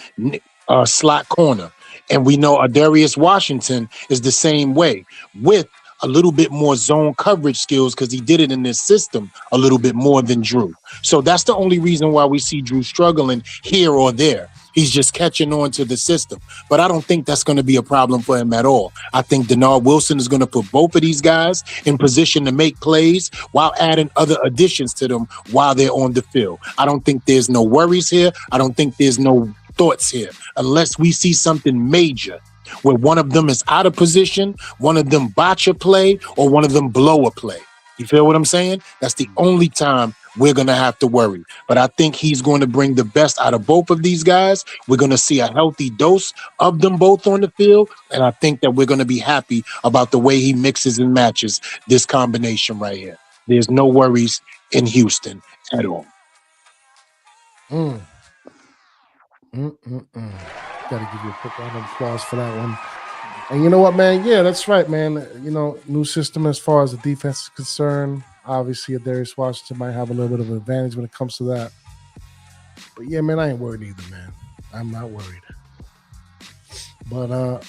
slot corner. And we know Darius Washington is the same way, with a little bit more zone coverage skills because he did it in this system a little bit more than Drew. So that's the only reason why we see Drew struggling here or there. He's just catching on to the system. But I don't think that's going to be a problem for him at all. I think Denard Wilson is going to put both of these guys in position to make plays while adding other additions to them while they're on the field. I don't think there's no worries here. I don't think there's no thoughts here unless we see something major where one of them is out of position, one of them botch a play, or one of them blow a play. You feel what I'm saying? That's the only time we're going to have to worry. But I think he's going to bring the best out of both of these guys. We're going to see a healthy dose of them both on the field. And I think that we're going to be happy about the way he mixes and matches this combination right here. There's no worries in Houston at all. Gotta give you a quick round of applause for that one. And you know what, man? Yeah, that's right, man. New system as far as the defense is concerned. Obviously, Darius Washington might have a little bit of an advantage when it comes to that. But yeah, man, I ain't worried either, man. I'm not worried. But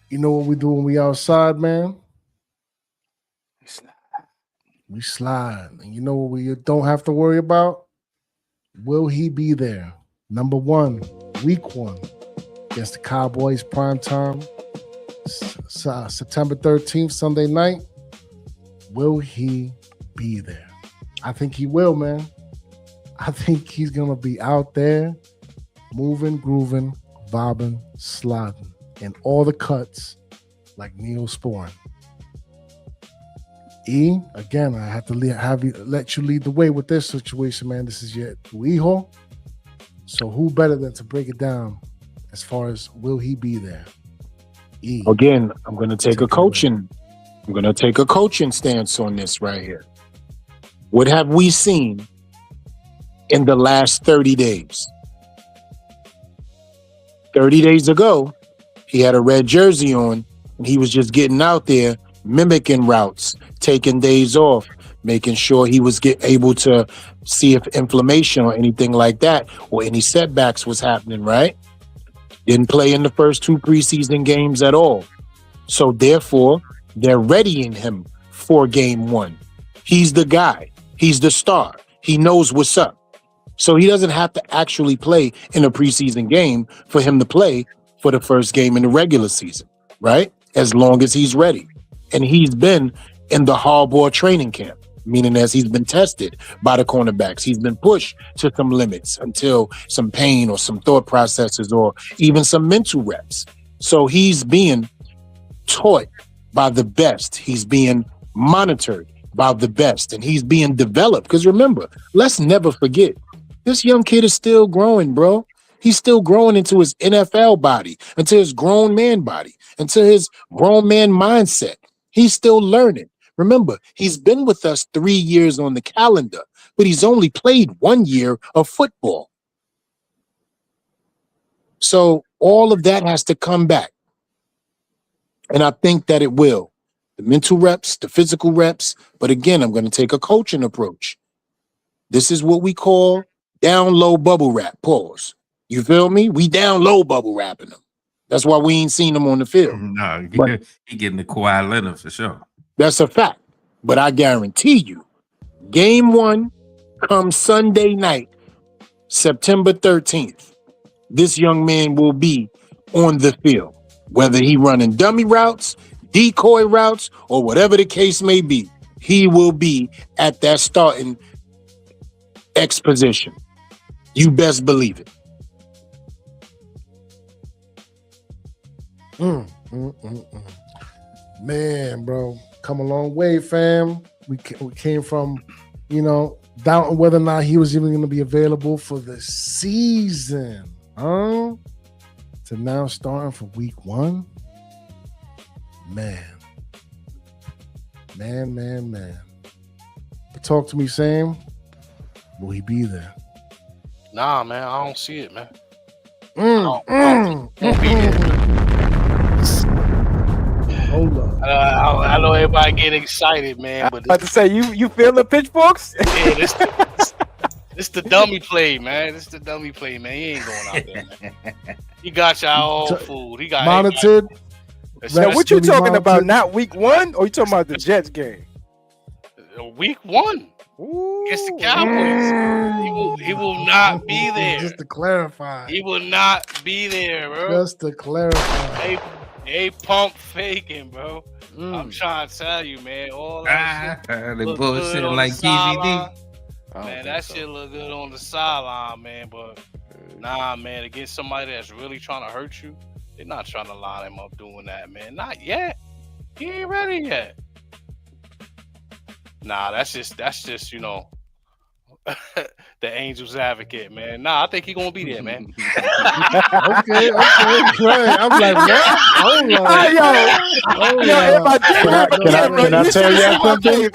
you know what we do when we outside, man? We slide. And you know what we don't have to worry about? Will he be there? Number 1, week 1, against the Cowboys, primetime, September 13th, Sunday night. Will he be there? I think he will, man. I think he's going to be out there, moving, grooving, bobbing, sliding, in all the cuts like Neosporin. E, again, I have to let you lead the way with this situation, man. This is your hijo. So who better than to break it down as far as will he be there? E. Again, I'm going to take a coaching stance on this right here. What have we seen in the last 30 days? 30 days ago, he had a red jersey on and he was just getting out there, mimicking routes, taking days off, making sure he was able to see if inflammation or anything like that or any setbacks was happening, right? Didn't play in the first 2 preseason games at all. So therefore, they're readying him for game 1. He's the guy. He's the star. He knows what's up. So he doesn't have to actually play in a preseason game for him to play for the first game in the regular season, right? As long as he's ready. And he's been in the hardball training camp, meaning as he's been tested by the cornerbacks. He's been pushed to some limits until some pain or some thought processes or even some mental reps. So he's being taught by the best. He's being monitored by the best, and he's being developed. Because remember, let's never forget, this young kid is still growing, bro. He's still growing into his NFL body, into his grown man body, into his grown man mindset. He's still learning. Remember, he's been with us 3 years on the calendar, but he's only played 1 year of football. So all of that has to come back. And I think that it will. The mental reps, the physical reps. But again, I'm going to take a coaching approach. This is what we call down low bubble wrap. Pause. You feel me? We down low bubble wrapping them. That's why we ain't seen them on the field. No, But- he getting the Kawhi Leonard for sure. That's a fact. But I guarantee you, game 1 comes Sunday night, September 13th. This young man will be on the field, whether he running dummy routes, decoy routes, or whatever the case may be. He will be at that starting X position. You best believe it. Man, bro, come a long way, fam. We came from, doubting whether or not he was even going to be available for the season, to now starting for week 1. Man. But talk to me, Sam. Will he be there? Nah, man, I don't see it, man. Hold up. I know everybody get excited, man, I'm but about to say, you feel the pitchforks? yeah, this the dummy play, man. This the dummy play, man. He ain't going out there, man. He got y'all all fooled. He got Monitored. Now, what you Really talking about? monitored. Not week 1, or you talking about the Jets game? week 1 against the Cowboys. He will not be there. Just to clarify. He will not be there, bro. Just to clarify. They pump faking, bro. I'm trying to tell you, man. All that shit The look bullshit good on like the sideline. TVD. Man, that shit look good on the sideline, man. But nah, man, against somebody that's really trying to hurt you, they're not trying to line him up doing that, man. Not yet. He ain't ready yet. Nah, that's just the Angels advocate, man. Nah, I think he gonna be there, man. Okay. Right. I'm like, what? Hold on. If I did Can I tell y'all something?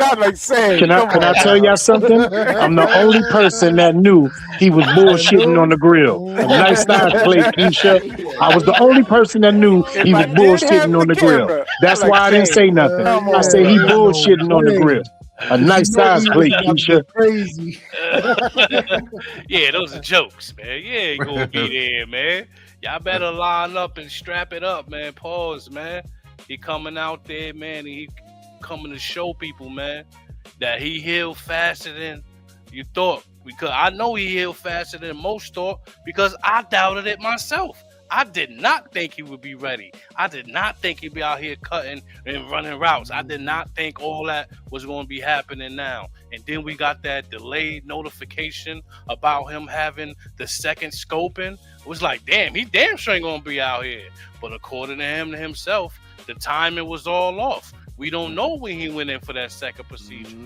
Can I tell y'all something? I'm the only person that knew he was bullshitting on the grill. A nice size plate, Keisha. I was the only person that knew he was bullshitting on the grill. That's why I didn't say nothing. I said he bullshitting on the grill. A nice size plate, Keisha. Crazy. Yeah, those are jokes, man. You ain't gonna be there, man. Y'all better line up and strap it up, man. Pause, man. He coming out there, man. He coming to show people, man, that he healed faster than you thought. Because I know he healed faster than most thought because I doubted it myself. I did not think he would be ready. I did not think he'd be out here cutting and running routes. I did not think all that was going to be happening now. And then we got that delayed notification about him having the second scoping. It was like, damn, he damn sure ain't going to be out here. But according to him, to himself, the timing was all off. We don't know when he went in for that second procedure.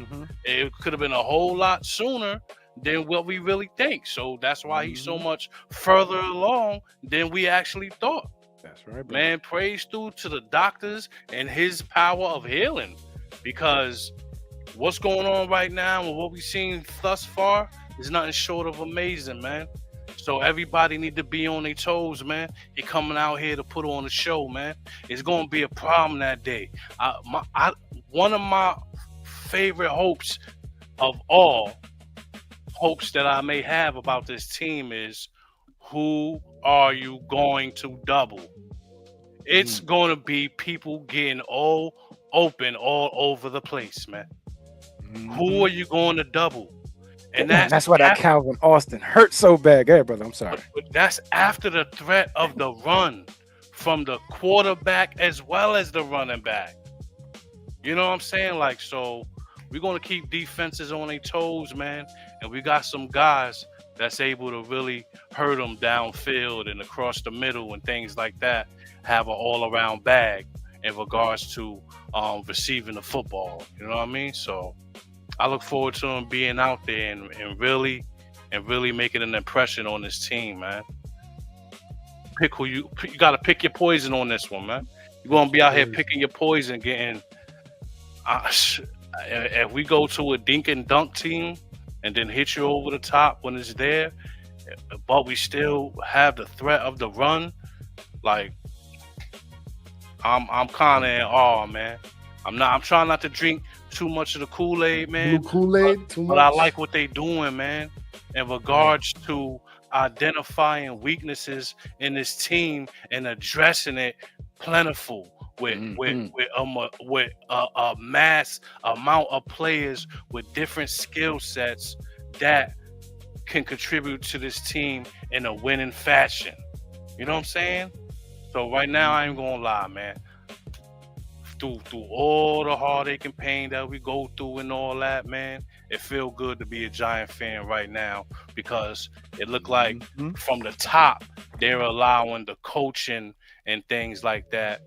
It could have been a whole lot sooner than what we really think. So that's why he's so much further along than we actually thought. That's right, bro. Man, praise due to the doctors and his power of healing, because what's going on right now and what we've seen thus far is nothing short of amazing, man. So everybody need to be on their toes, man. He coming out here to put on a show, man. It's going to be a problem that day. One of my favorite hopes of all hopes that I may have about this team is, who are you going to double? It's going to be people getting all open all over the place, man. Who are you going to double? And that's why that Calvin Austin hurt so bad. Hey, brother, I'm sorry. But that's after the threat of the run from the quarterback as well as the running back. You know what I'm saying? Like, so we're gonna keep defenses on their toes, man. And we got some guys that's able to really hurt them downfield and across the middle and things like that. Have an all-around bag in regards to receiving the football. You know what I mean? So I look forward to him being out there and really making an impression on this team, man. Pick who you got to pick your poison on this one, man. You're gonna be out here picking your poison, getting. If we go to a dink and dunk team and then hit you over the top when it's there, but we still have the threat of the run, like I'm kind of in awe, man. I'm trying not to drink too much of the Kool-Aid, man. Blue Kool-Aid, too much. But I like what they doing, man, in regards to identifying weaknesses in this team and addressing it plentiful with a mass amount of players with different skill sets that can contribute to this team in a winning fashion. You know what I'm saying? So right now, I ain't gonna lie, man. Through all the heartache and pain that we go through and all that, man, it feel good to be a Giant fan right now because it look like from the top they're allowing the coaching and things like that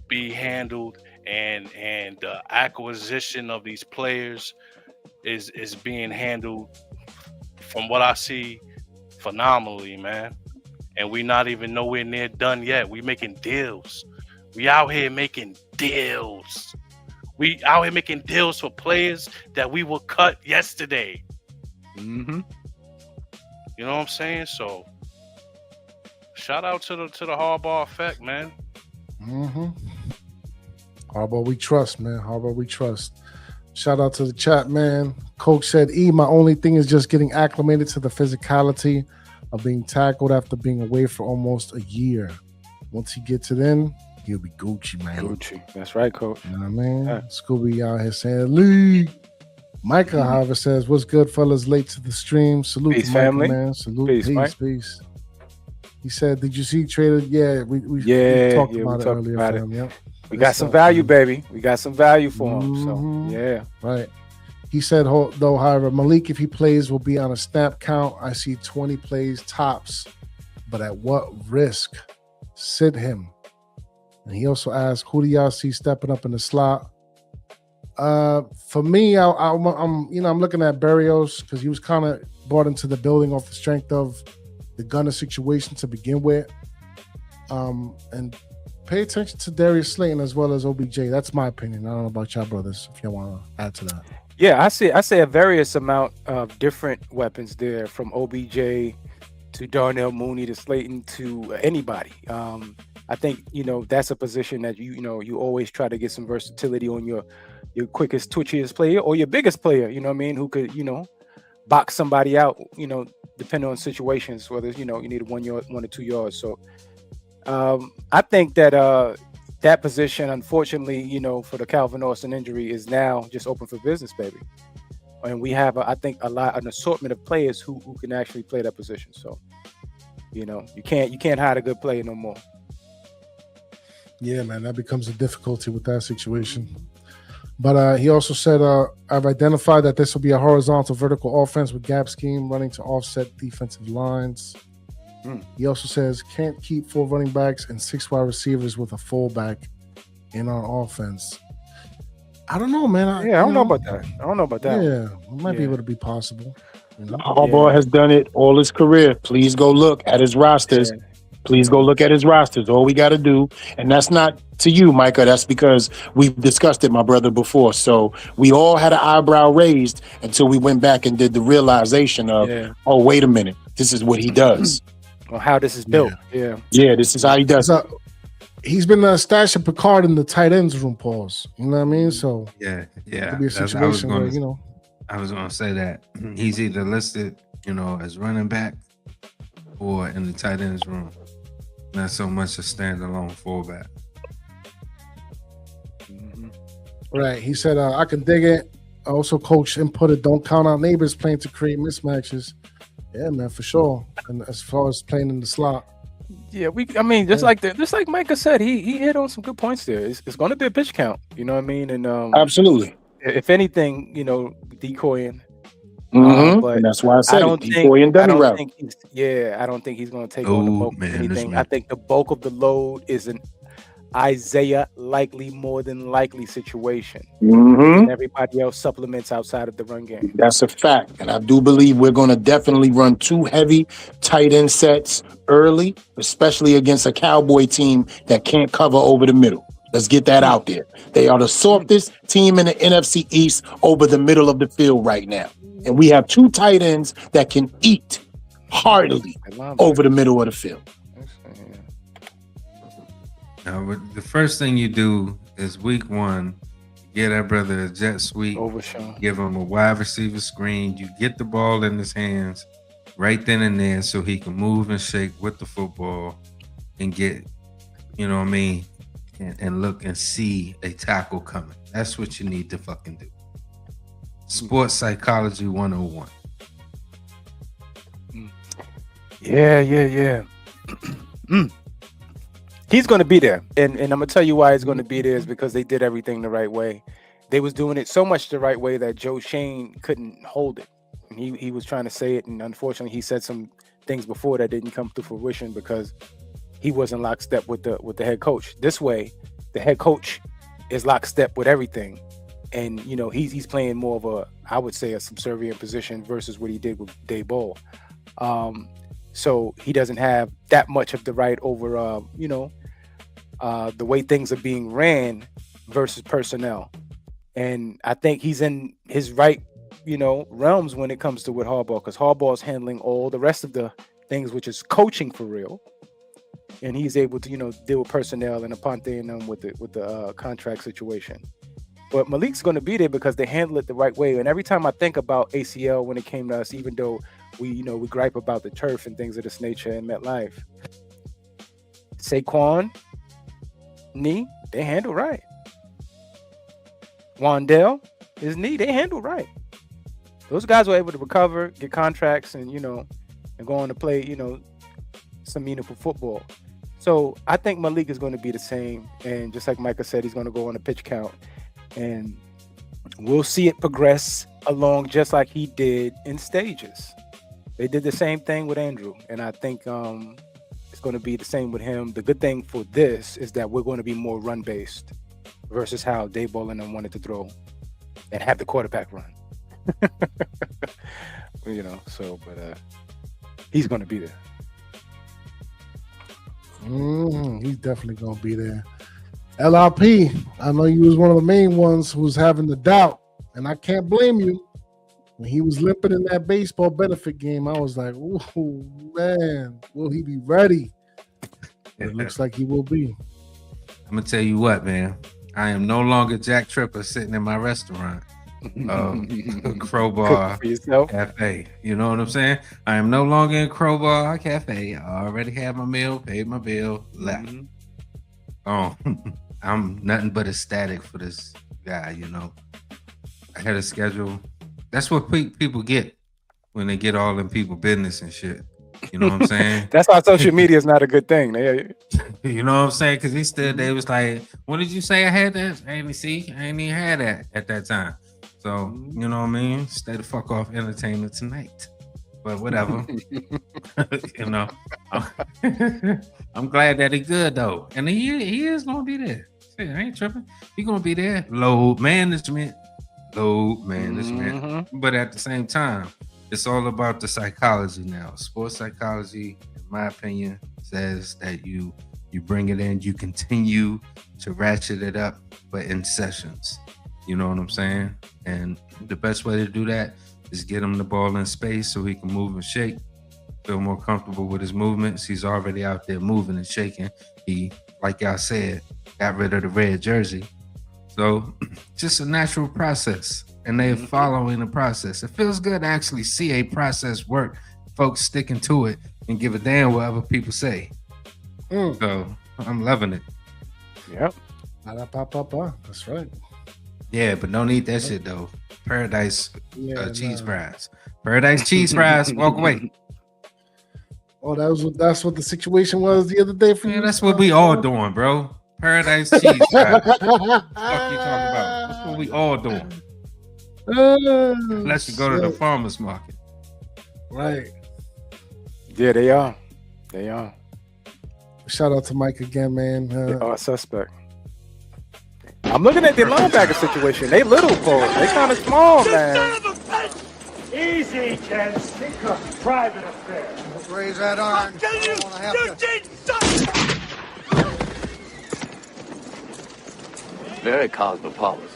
be handled, and the acquisition of these players is being handled, from what I see, phenomenally, man. And we not even nowhere near done yet. We making deals. We out here making deals. We out here making deals for players that we will cut yesterday. Mm-hmm. You know what I'm saying? So shout out to the Harbaugh effect, man. Mm-hmm. Harbaugh, we trust, man. Harbaugh, we trust. Shout out to the chat, man. Coach said, my only thing is just getting acclimated to the physicality of being tackled after being away for almost a year. Once he gets it in, he'll be Gucci, man. Gucci. That's right, Coach. You know what I mean? Yeah. Scooby out here saying, Lee. Micah, however, says, what's good, fellas? Late to the stream. Salute peace, to Micah, family. Man. Salute. Peace, peace. He said, did you see traded? Yeah, we talked about it earlier. About it. Yep. We got some value, baby. We got some value for him. So, yeah. Right. He said, though, however, Malik, if he plays, will be on a snap count. I see 20 plays tops, but at what risk? Sit him. And he also asked, who do y'all see stepping up in the slot? For me, I'm looking at Berrios because he was kind of brought into the building off the strength of the Gunner situation to begin with. And pay attention to Darius Slayton as well as OBJ. That's my opinion. I don't know about y'all brothers, if y'all want to add to that. Yeah, I say a various amount of different weapons there, from OBJ to Darnell Mooney to Slayton to anybody. I think, that's a position that you always try to get some versatility on your quickest, twitchiest player or your biggest player, who could, box somebody out, depending on situations, whether, you need 1 yard, 1 or 2 yards. So I think that that position, unfortunately, for the Calvin Austin injury, is now just open for business, baby. And we have, an assortment of players who can actually play that position. So, you can't hide a good player no more. Yeah, man, that becomes a difficulty with that situation. But he also said, I've identified that this will be a horizontal vertical offense with gap scheme running to offset defensive lines. He also says, can't keep 4 running backs and 6 wide receivers with a fullback in our offense. I don't know, man. I don't know about that. I don't know about that. Yeah, it might be able to be possible. Harbaugh has done it all his career. Please go look at his rosters. Yeah. Please go look at his rosters. All we got to do, and that's not to you, Micah. That's because we've discussed it, my brother, before. So we all had an eyebrow raised until we went back and did the realization of, oh, wait a minute, this is what he does. Or how this is built. Yeah, this is how he does it. He's been stashing Picard in the tight ends room, pause. You know what I mean? So yeah. It could be a situation where, I was going to say that he's either listed, as running back or in the tight ends room. Not so much a standalone fullback. Right. He said, I can dig it. Also, coach inputted, don't count out Nabers playing to create mismatches. Yeah, man, for sure. And as far as playing in the slot. Yeah, just like Micah said, he hit on some good points there. It's going to be a pitch count, you know what I mean? And Absolutely. if anything, decoying. But And that's why I I said it. don't think Decoy and I dummy don't route. think I don't think he's going to take on the Oh bulk of man, this anything. I man. think the bulk of the load is an Isaiah more than likely situation, and everybody else supplements outside of the run game. That's a fact. And I do believe we're going to definitely run 2 heavy tight end sets early, especially against a Cowboy team that can't cover over the middle. Let's get that out there. They are the softest team in the NFC East over the middle of the field right now. And we have 2 tight ends that can eat heartily over the middle of the field. Now, the first thing you do is week 1, get that brother a jet sweep, give him a wide receiver screen. You get the ball in his hands right then and there so he can move and shake with the football and get, you know what I mean, and look and see a tackle coming. That's what you need to fucking do. Sports Psychology 101. Yeah. He's going to be there, and I'm gonna tell you why he's going to be there is because they did everything the right way. They was doing it so much the right way that Joe Shane couldn't hold it, and he was trying to say it, and unfortunately he said some things before that didn't come to fruition because he wasn't lockstep with the head coach. This way, the head coach is lockstep with everything, and he's playing more of I would say a subservient position versus what he did with Dave Ball. So he doesn't have that much of the right over the way things are being ran versus personnel. And I think he's in his right, realms when it comes to with Harbaugh, because Harbaugh's handling all the rest of the things, which is coaching for real. And he's able to, deal with personnel and Aponte and them with the contract situation. But Malik's going to be there because they handle it the right way. And every time I think about ACL when it came to us, even though we gripe about the turf and things of this nature in MetLife, Saquon, knee, they handle right. Wandell, his knee, they handle right. Those guys were able to recover, get contracts, and and go on to play, some meaningful football. So I think Malik is going to be the same. And just like Micah said, he's going to go on a pitch count. And we'll see it progress along just like he did in stages. They did the same thing with Andrew. And I think it's going to be the same with him. The good thing for this is that we're going to be more run-based versus how Dave Ball and them wanted to throw and have the quarterback run. But he's going to be there. He's definitely going to be there. LRP, I know you was one of the main ones who was having the doubt, and I can't blame you. When he was limping in that baseball benefit game, I was like, "Ooh, man, will he be ready?" It looks like he will be. I'm gonna tell you what, man. I am no longer Jack Tripper sitting in my restaurant, Crowbar Cafe. You know what I'm saying? I am no longer in Crowbar Cafe. I already had my meal, paid my bill, left. Oh, I'm nothing but ecstatic for this guy, I had a schedule. That's what people get when they get all in people business and shit. You know what I'm saying? That's why social media is not a good thing. You know what I'm saying? Because they was like, what did you say I had that? I ain't even had that at that time. So, you know what I mean? Stay the fuck off entertainment tonight. But whatever. I'm glad that he's good though. And he is gonna be there. Shit, I ain't tripping. He gonna be there. Load management. But at the same time, it's all about the psychology now. Sports psychology, in my opinion, says that you bring it in, you continue to ratchet it up, but in sessions. You know what I'm saying? And the best way to do that is get him the ball in space so he can move and shake, feel more comfortable with his movements. He's already out there moving and shaking. He, like y'all said, got rid of the red jersey. So just a natural process, and they're following the process. It feels good to actually see a process work, folks sticking to it and give a damn what other people say. So I'm loving it. Yep. That's right. Yeah, but don't eat that shit though. Paradise cheese fries. Paradise cheese fries. Walk away. Oh, that's what the situation was the other day for you. Man, that's what we all doing, bro. Paradise cheese fries. What the fuck you talking about? That's what we all doing. Unless you go to the farmer's market. Right. Yeah, they are. They are. Shout out to Mike again, man. They are suspect. I'm looking at the linebacker situation. They little, folks. They kind of small, man. Easy, Ken. Think of private affairs. Raise that arm. Very cosmopolitan.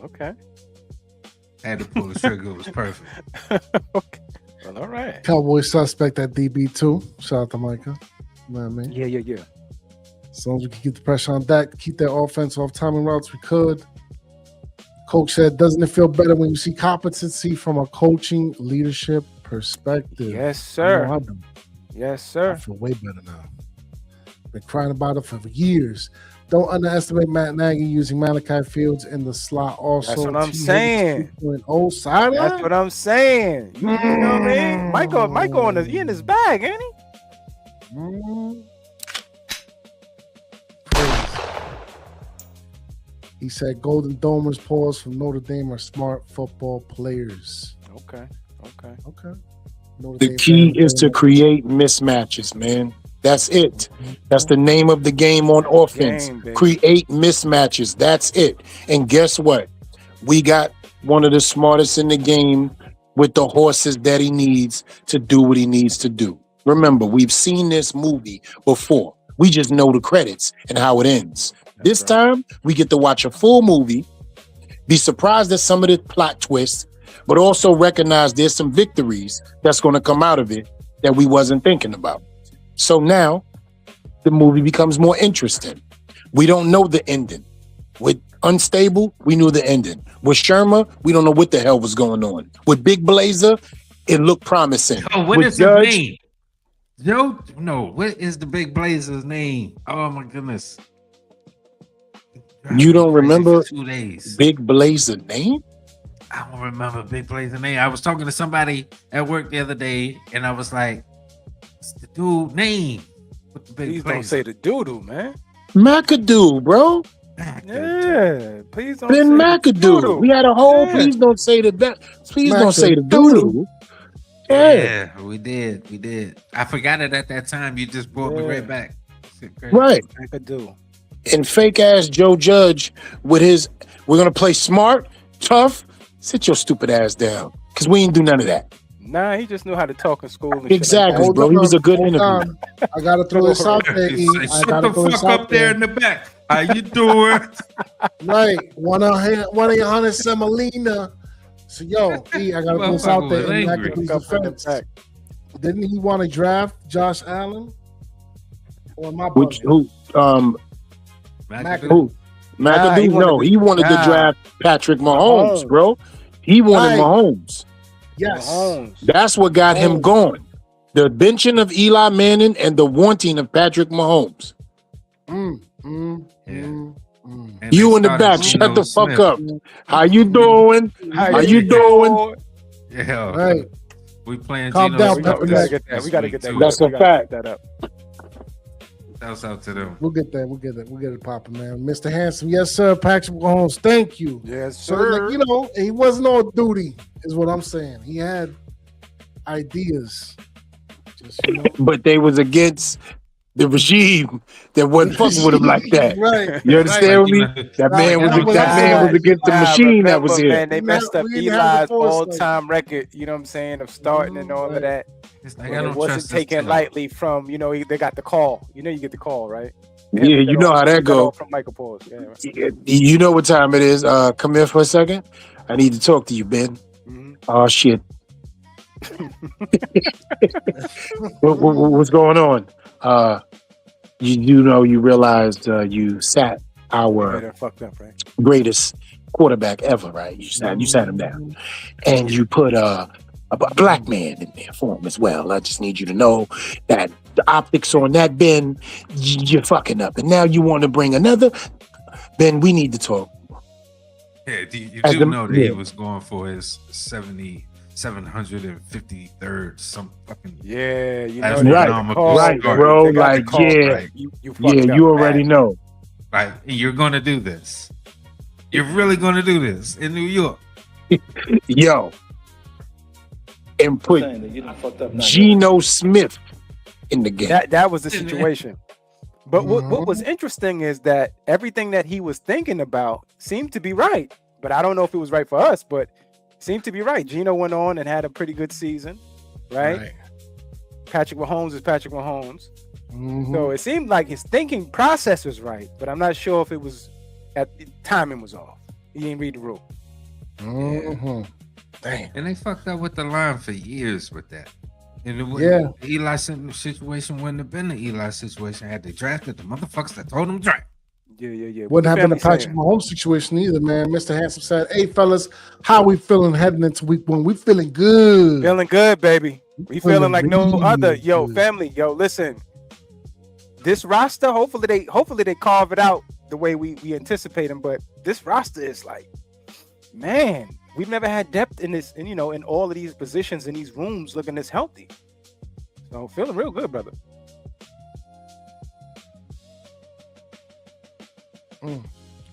Okay. Had to pull the trigger. It was perfect. Okay. Well, all right. Cowboy suspect at DB too. Shout out to Micah. You know what I mean? Yeah. As long as we can keep the pressure on that, keep that offense off timing routes, we could. Coach said, doesn't it feel better when you see competency from a coaching leadership perspective? Yes, sir. You know, I do. Yes, I sir. feel way better now. Been crying about it for years. Don't underestimate Matt Nagy using Malachi Fields in the slot also. That's what I'm saying. 2.0 sideline? That's what I'm saying. You know what I mean? Michael he in his bag, ain't he? Mm. Crazy. He said Golden Domers pause from Notre Dame are smart football players. Okay. Notre The Dame key fans is to create mismatches, man. That's it. That's the name of the game on offense. Game, baby. Create mismatches. That's it. And guess what? We got one of the smartest in the game with the horses that he needs to do what he needs to do. Remember, we've seen this movie before. We just know the credits and how it ends. This time, we get to watch a full movie, be surprised at some of the plot twists, but also recognize there's some victories that's going to come out of it that we wasn't thinking about. So now, the movie becomes more interesting. We don't know the ending. With Unstable, we knew the ending. With Sherma, we don't know what the hell was going on. With Big Blazer, it looked promising. Oh, what With is his name? Joe? No, what is the Big Blazer's name? Oh my goodness. You don't remember 2 days. Big Blazer name? I don't remember Big Blazer's name. I was talking to somebody at work the other day, and I was like, "What's the dude name?" With the Big Please Blazer. don't say the doodoo, man. McAdoo, bro. Yeah. Please don't Ben say the McAdoo. doodoo. We had a whole. Yeah. Please don't say that. Please don't say the McAdoo. doodoo. Yeah. Yeah, we did. I forgot it at that time. You just brought me right back. Shit, crazy. Right. McAdoo. And fake ass Joe Judge with his, we're gonna play smart, tough. Sit your stupid ass down, cause we ain't do none of that. Nah, he just knew how to talk in school. And shit like Exactly, that. bro. He was a good Hold interview. on. I gotta throw this out there. He E. said, I "Shut gotta the throw this fuck out up there in the back. How you doing?" Right. 1-800 Semolina. So yo, E, I gotta throw this out there in Angry. McAdoo's defense. Didn't he want to draft Josh Allen? Or my Which bugging? McAdoo? who? McAdoo? he wanted No, to- he wanted to nah. draft Patrick Mahomes, Mahomes. bro. He wanted Right. Mahomes. Yes. Mahomes. That's what got him Mahomes. going. The benching of Eli Manning and the wanting of Patrick Mahomes. Yeah. You they in the started back, shut Geno the fuck Smith. up. How you doing? How you doing? Yeah, Right. we playing. Calm Geno down, Smith Pepper. We gotta get that. this We gotta week, get that. too. That's a We gotta fact. get that up. Shouts out to them. We'll get that. We'll get it popping, man. Mr. Handsome, yes, sir. Patrick Mahomes, thank you. Yes, So, sir. like, he wasn't on duty, is what I'm saying. He had ideas. Just, But they was against the regime that wasn't fucking with him like that. Right. You understand Like, me? you know, That man was that was that man right. was against the machine that was remember, here. Man, they We messed up didn't have the Eli's foresight. all-time record. You know what I'm saying, of starting and all Right. of that. it's like, And I it don't wasn't trust this taken team. lightly from. They got the call. You get the call, right? Yeah, you know how that go. From Michael Pauls. Yeah. Right. You know what time it is. Come here for a second. I need to talk to you, Ben. Mhm. Oh shit. What's going on? You realized you sat Yeah, our that fucked up, right? greatest quarterback ever, right? You sat him down, and you put a black man in there for him as well. I just need you to know that the optics on that, Ben, you're fucking up, and now you want to bring another. Ben, we need to talk. Yeah, you As do the- know that yeah. he was going for his 70 753rd, some fucking Yeah, you know, That's they got right, the economical call, right, story. bro. They got the Like, call, yeah, right. You yeah, fucked up, you already man. know. like you're gonna do this. You're really gonna do this in New York. Yo, and put Geno Smith in the game. That was the situation. But what was interesting is that everything that he was thinking about seemed to be right. But I don't know if it was right for us, but seemed to be right. Geno went on and had a pretty good season, right? Patrick Mahomes is Patrick Mahomes. So it seemed like his thinking process was right, but I'm not sure if it was timing was off. He didn't read the rule. Damn. And they fucked up with the line for years with that. And Yeah. the Eli situation wouldn't have been the Eli situation had they drafted the motherfuckers that told them draft. Yeah. What Wouldn't the have been a family Patrick saying? Mahomes situation either, man. Mr. Handsome said, "Hey, fellas, how we feeling heading into week 1? We feeling good. Feeling good, baby. We feeling like no really other. Yo, good. family. Yo, listen. This roster, hopefully they carve it out the way we anticipate them. But this roster is like, man, we've never had depth in this, and in all of these positions in these rooms looking this healthy. So feeling real good, brother. Yeah, man.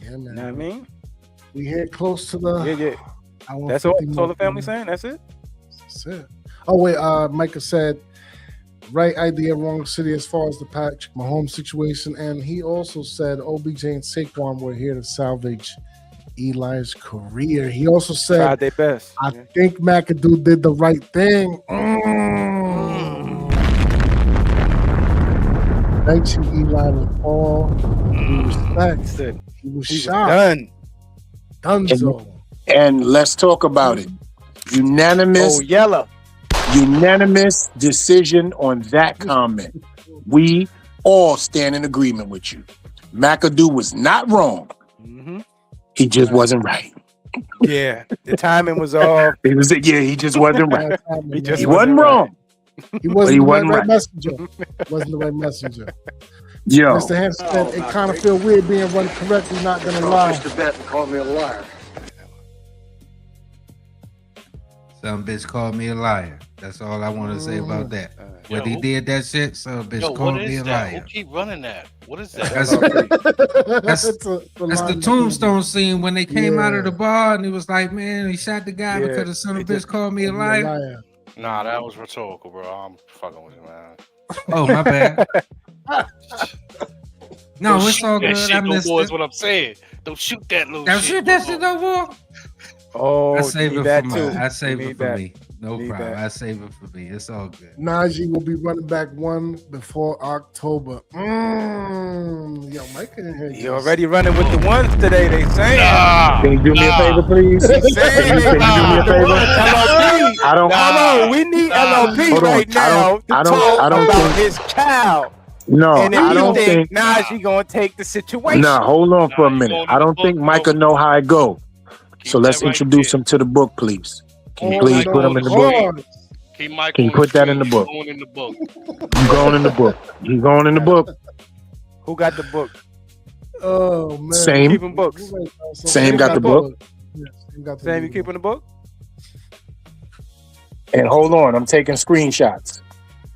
You know what I mean? We head close to the. Yeah. hour That's all. 50 That's all the mark, family man. saying. That's it. That's it. Oh wait, Micah said, right idea, wrong city as far as the Patrick Mahomes situation, and he also said OBJ and Saquon were here to salvage Eli's career. He also said, Tried their best. I think McAdoo did the right thing. Benching Eli with all due respect. That's it. He was He was shot. done. Dunzo. And let's talk about it. Oh, yellow. Unanimous decision on that comment. We all stand in agreement with you. McAdoo was not wrong. He just wasn't right. Yeah, the timing was off. He just wasn't right. He wasn't right. wrong. He wasn't he the wasn't right right. messenger. Wasn't the right messenger. Yo, Mr. Hanson said it kind of feel weird being run correctly, not gonna lie. Call me a liar. Some bitch called me a liar. That's all I want to say about that. When he did that shit, some bitch called me a Who liar. keep running that? What is that? That's It's a That's the line. tombstone scene when they came out of Yeah. the bar and he was like, man, he shot the guy Yeah. because the son of a He bitch called me a liar. Nah, that was rhetorical, bro. I'm fucking with you, man. Oh, my bad. No, Don't it's shoot all that good. shit I no missed more is it. what I'm saying. Don't shoot that little Don't shit. shoot that shit no more. Oh, I save need it that for too. I save Need it for that. me. No Need problem. that. I save it for me. It's all good. Najee will be running back one before October. Yo, Mike in here. You already running with the ones today, they saying. can you do me a favor, please? Can you do me a favor? LLP. I don't. Hold on, we need LLP Hold on. right now to I don't talk about think- his child. No, And if I you don't think think. Najee gonna take the situation. No, hold on for a Nah, you minute. going I in the don't think book, Micah bro. know how it go. Keep So let's that right introduce there. him to the book, please. Can you Hold please on, put him in the book? Keep Mike Can you on put the that in the screen. book? He's going in the book. You going in the book? You going in the book? Who got the book? Oh man. Same. Keeping books. Same got the book. Yeah, Same got the Sam, you book. keeping the book? And hold on, I'm taking screenshots.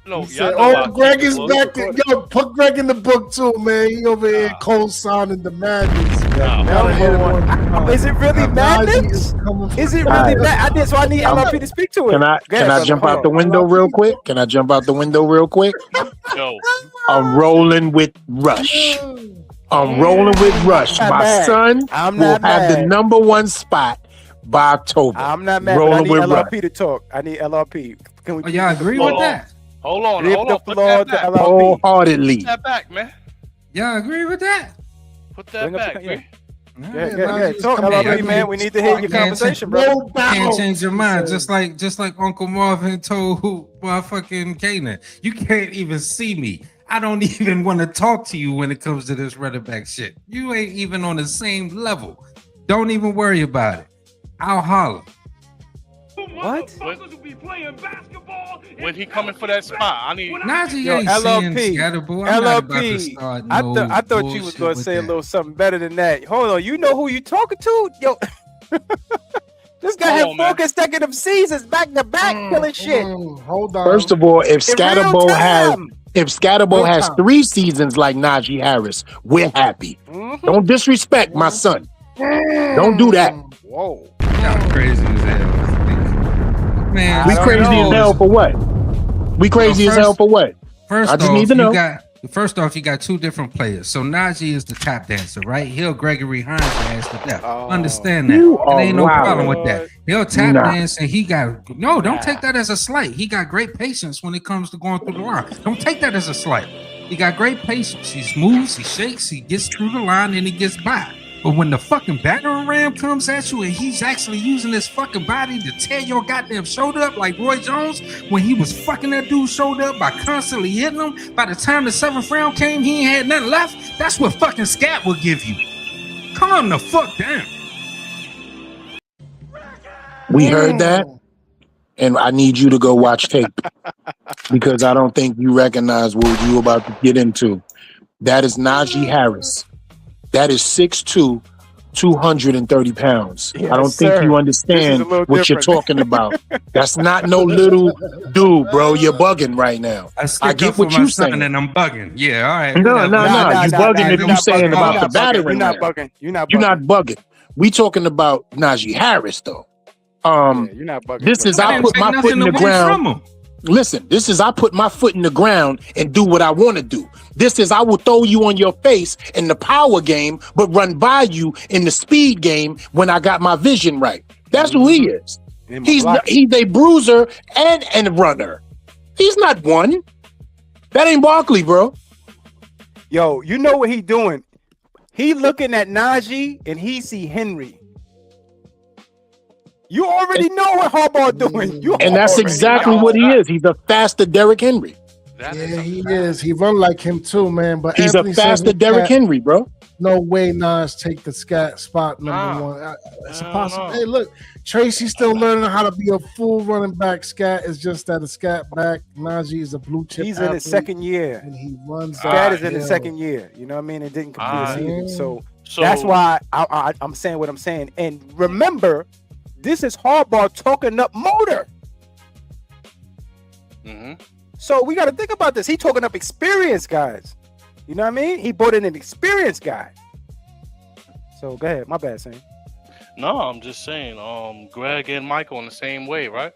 No, He y'all said, know oh, I Greg keep is the book. back. Yo, put Greg in the book too, man. He over here co-signing the madness. Gotta hit him one time. Is it really Najee madness? is coming Is it All really right. mad? So I need LLP to speak to it. Can I Go ahead, brother. jump Hold out the on. window real quick? Can I jump out the window real quick? Yo, I'm rolling with Rush. I'm rolling with Rush. I'm not My mad. son I'm will not have the mad. number one spot by October. I'm not mad, but I Rolling need with LLP Rush. to talk. I need LLP. Can we Oh, y'all agree Hold with on. that? hold on, give hold the on. Put floor that to back. LLP? Wholeheartedly. Put that back, man. Y'all agree with that? Put that Bring up back, the- man. Yeah, Nah. yeah, Najee's yeah. Talk, coming LLP, in. man. We need to hear your Can't conversation, No brother. battle. Can't change your he mind, said. just like Uncle Marvin told motherfucking Kanan. You can't even see me. I don't even want to talk to you when it comes to this running back shit. You ain't even on the same level. Don't even worry about it. I'll holler. What? When he coming for that spot, I need. Najee Yo, ain't LLP, saying scatterable. I'm not about to LLP. start I no thought you was bullshit gonna with say a that. little something better than that. Hold on, you know who you talking to? Yo, This guy Come had on, 4 man. consecutive seasons back to back killing shit. Hold on. First of all, if In real Scatterbo has time. 3 seasons like Najee Harris, we're happy. Mhm. Don't disrespect my son. Don't do that. Whoa. Y'all crazy as hell. Man, We I don't crazy as know. hell for what? We crazy as hell for what? First I just off, need to know. you got 2 different players. So Najee is the tap dancer, right? He'll Gregory Hines ass to death. Understand that. You There are ain't no wild. problem with that. He'll tap Nah. dance and he got don't take that as a slight. He got great patience when it comes to going through the line. Don't take that as a slight. He got great patience. He moves, he shakes, he gets through the line, and he gets by. But when the fucking battering ram comes at you and he's actually using his fucking body to tear your goddamn shoulder up like Roy Jones when he was fucking that dude's shoulder up by constantly hitting him, by the time the 7th round came, he ain't had nothing left. That's what fucking Scat will give you. Calm the fuck down. We heard that, and I need you to go watch tape because I don't think you recognize what you about to get into. That is Najee Harris. That is 6'2", 230 pounds. Yes, I don't think sir. you This understand is a little what you're different. talking about. That's not no little dude, bro. You're bugging right now. I get up for what my you son saying. and I'm bugging. Yeah, all right. No, whatever. no, no. You bugging if you saying about the battering You're not ram. bugging. You're not bugging. You're not bugging. We talking about Najee Harris though. Yeah, you're not bugging. This is I I didn't put take my foot in nothing the away ground. from him. Listen, this is I put my foot in the ground and do what I want to do. This is I will throw you on your face in the power game, but run by you in the speed game when I got my vision right. That's who he is. He's a bruiser and a runner. He's not one. That ain't Barkley, bro. Yo, you know what he doing? He looking at Najee and he see Henry. You already know what Harbaugh doing. And that's already exactly know. what he is. He's a faster Derrick Henry. That Yeah, is a he fact. is. He run like him too, man. But He's Anthony a says faster with Derrick that, Henry, bro. No way Nas take the scat spot number Nah. one. It's I don't impossible. know. Hey, look, Tracy's still learning how to be a full running back. Scat is just that a scat back. Najee is a blue chip. He's in his athlete, second year. and he runs. Scat is downhill. in his second year. You know what I mean? It didn't complete the season. So So that's why I'm saying what I'm saying. And remember, this is Harbaugh talking up motor. Mhm. So we got to think about this. He talking up experienced guys. You know what I mean? He brought in an experienced guy. So go ahead. My bad, Sam. No, I'm just saying. Greg and Michael in the same way, right?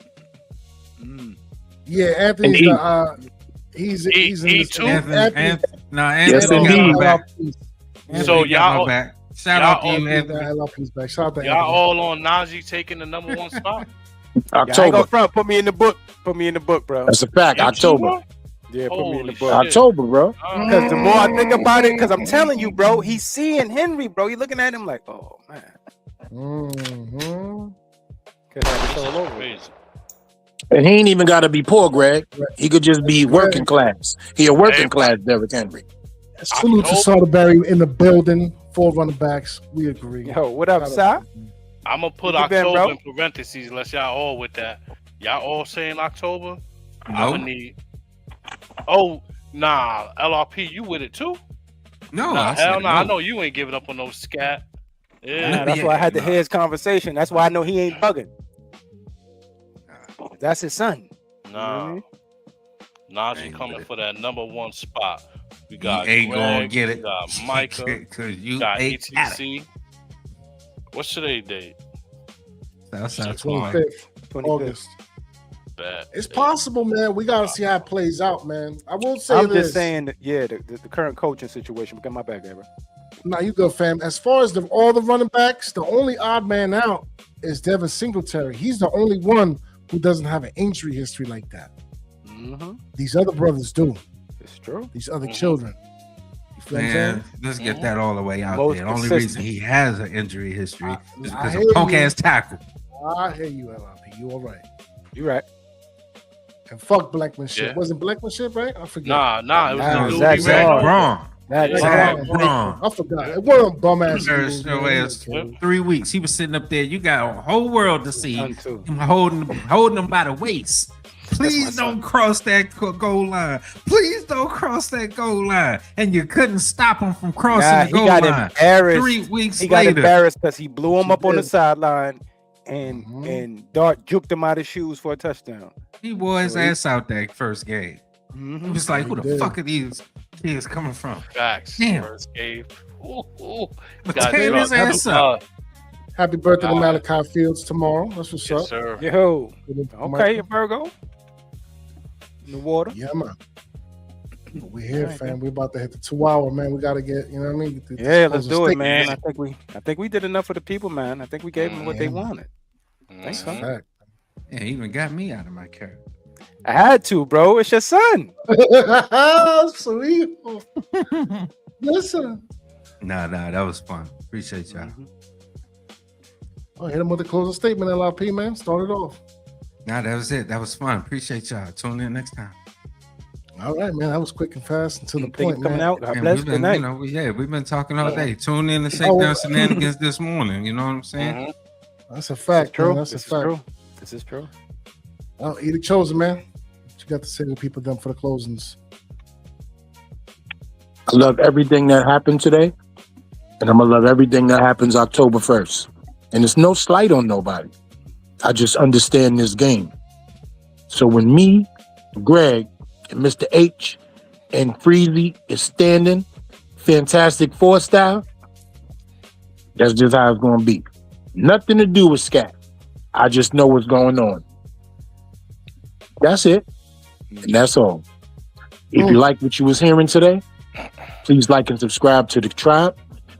Yeah, Anthony's And he's in he this- too? Anthony Yes, got indeed. my back. So Anthony got my y'all- back. Shout out to you, Anthony, Anthony. LLP's back. Shout out to Y'all Anthony. all on Najee taking the number 1 spot. Yeah, I ain't October. gonna front. Put me in the book. Put me in the book, bro. That's a fact. You October. sure? Yeah, put me in the Holy book. shit. October, bro. Because the more I think about it, because I'm telling you, bro, he's seeing Henry, bro. He's looking at him like, oh man, Mhm. could have it This all is over. crazy. And he ain't even got to be poor, Greg. He could just be working class. He a working class Derrick Henry. Salute to Soderberry in the building. 4 running backs. We agree. Yo, what up, Si? I'm gonna put What you been, October bro? in parentheses unless y'all all with that. Y'all all saying October? I'm No, gonna need. Oh nah, LRP, you with it too? no, Nah, I said hell nah. I no. know you ain't giving up on no scat. Yeah, Nah, that's why I had to hear his conversation. That's why I know he ain't bugging. That's his son. nah. Najee Ain't coming with it. for that number 1 spot. We You got ain't gonna Greg, get we it. got Micah, we Cause you got ain't at it. ETC. What's today's date? Southside 25th 25th. August. Bad. It's possible, man. We gotta see how it plays out, man. I will say I'm this. just saying, that, yeah, the current coaching situation. Get my back, Ever. Nah, you good, fam. As far as all the running backs, the only odd man out is Devin Singletary. He's the only one who doesn't have an injury history like that. Mm-hmm. These other brothers do. It's true. These other children. You feel what I'm Man, saying? let's get that all the way out Most there. The only consistent. reason he has an injury history is I because hear of punk you. ass tackle. I hear you, LRP. You all right. You right. And fuck Blackmanship. Yeah. Wasn't Blackmanship, right? I forget. Nah, it was Nah, the dude Zach we Zach ran over. Braun. That is Zach Braun. Braun. I forgot. It wasn't bum ass. There's no way it's 3 weeks. He was sitting up there. You got a whole world to see Done too. him holding him by the waist. Please don't cross that goal line. Please don't cross that goal line. And you couldn't stop him from crossing Nah, the he goal got line. embarrassed. 3 weeks He got later. embarrassed because he blew him He up on the did. sideline. and Mhm. and Dart juked him out of his shoes for a touchdown. He wore his So he- ass out that first game. He Mhm. was like, he "Who the did. fuck are these kids coming from?" Facts. Damn. First game. Ooh. But Got tear his drugged. ass up. Happy birthday to God. Malachi Fields tomorrow. That's what's Yes, up. sir. Yo, Good okay, Michael. Virgo. In the water. Yeah, man. We're here, Alright, fam. We about to hit the 2 hour, man. We gotta get, you know what I mean? Get the Yeah, let's closing do it, statement. man. I think we did enough for the people, man. I think we gave them what they Yeah, man. wanted. Thanks, Mhm. son. Fact. Yeah, he even got me out of my character. I had to, bro. It's your son. Sweet. Listen. Nah, that was fun. Appreciate y'all. Mhm. Oh, hit him with the closing statement, LRP, man. Start it off. Nah, that was it. That was fun. Appreciate y'all. Tune in next time. All right, man. That was quick and fast and to the Thank you point, for coming man. out. God And bless. we've Good been, night. we've been talking all day. Tune in to Shakedown Shenanigans this morning. You know what I'm saying? Mhm. That's a This is fact, true. man. That's This a is fact. true. This is true. Oh, Edith Chosen, man. What you got to say to people then for the closings? I love everything that happened today, and I'm gonna love everything that happens October 1st. And it's no slight on nobody. I just understand this game. So when me, Greg, and Mr. H and Freezy is standing, Fantastic Four style, that's just how it's gonna be. Nothing to do with scat. I just know what's going on. That's it. And that's all. If you like what you was hearing today, please like and subscribe to the tribe.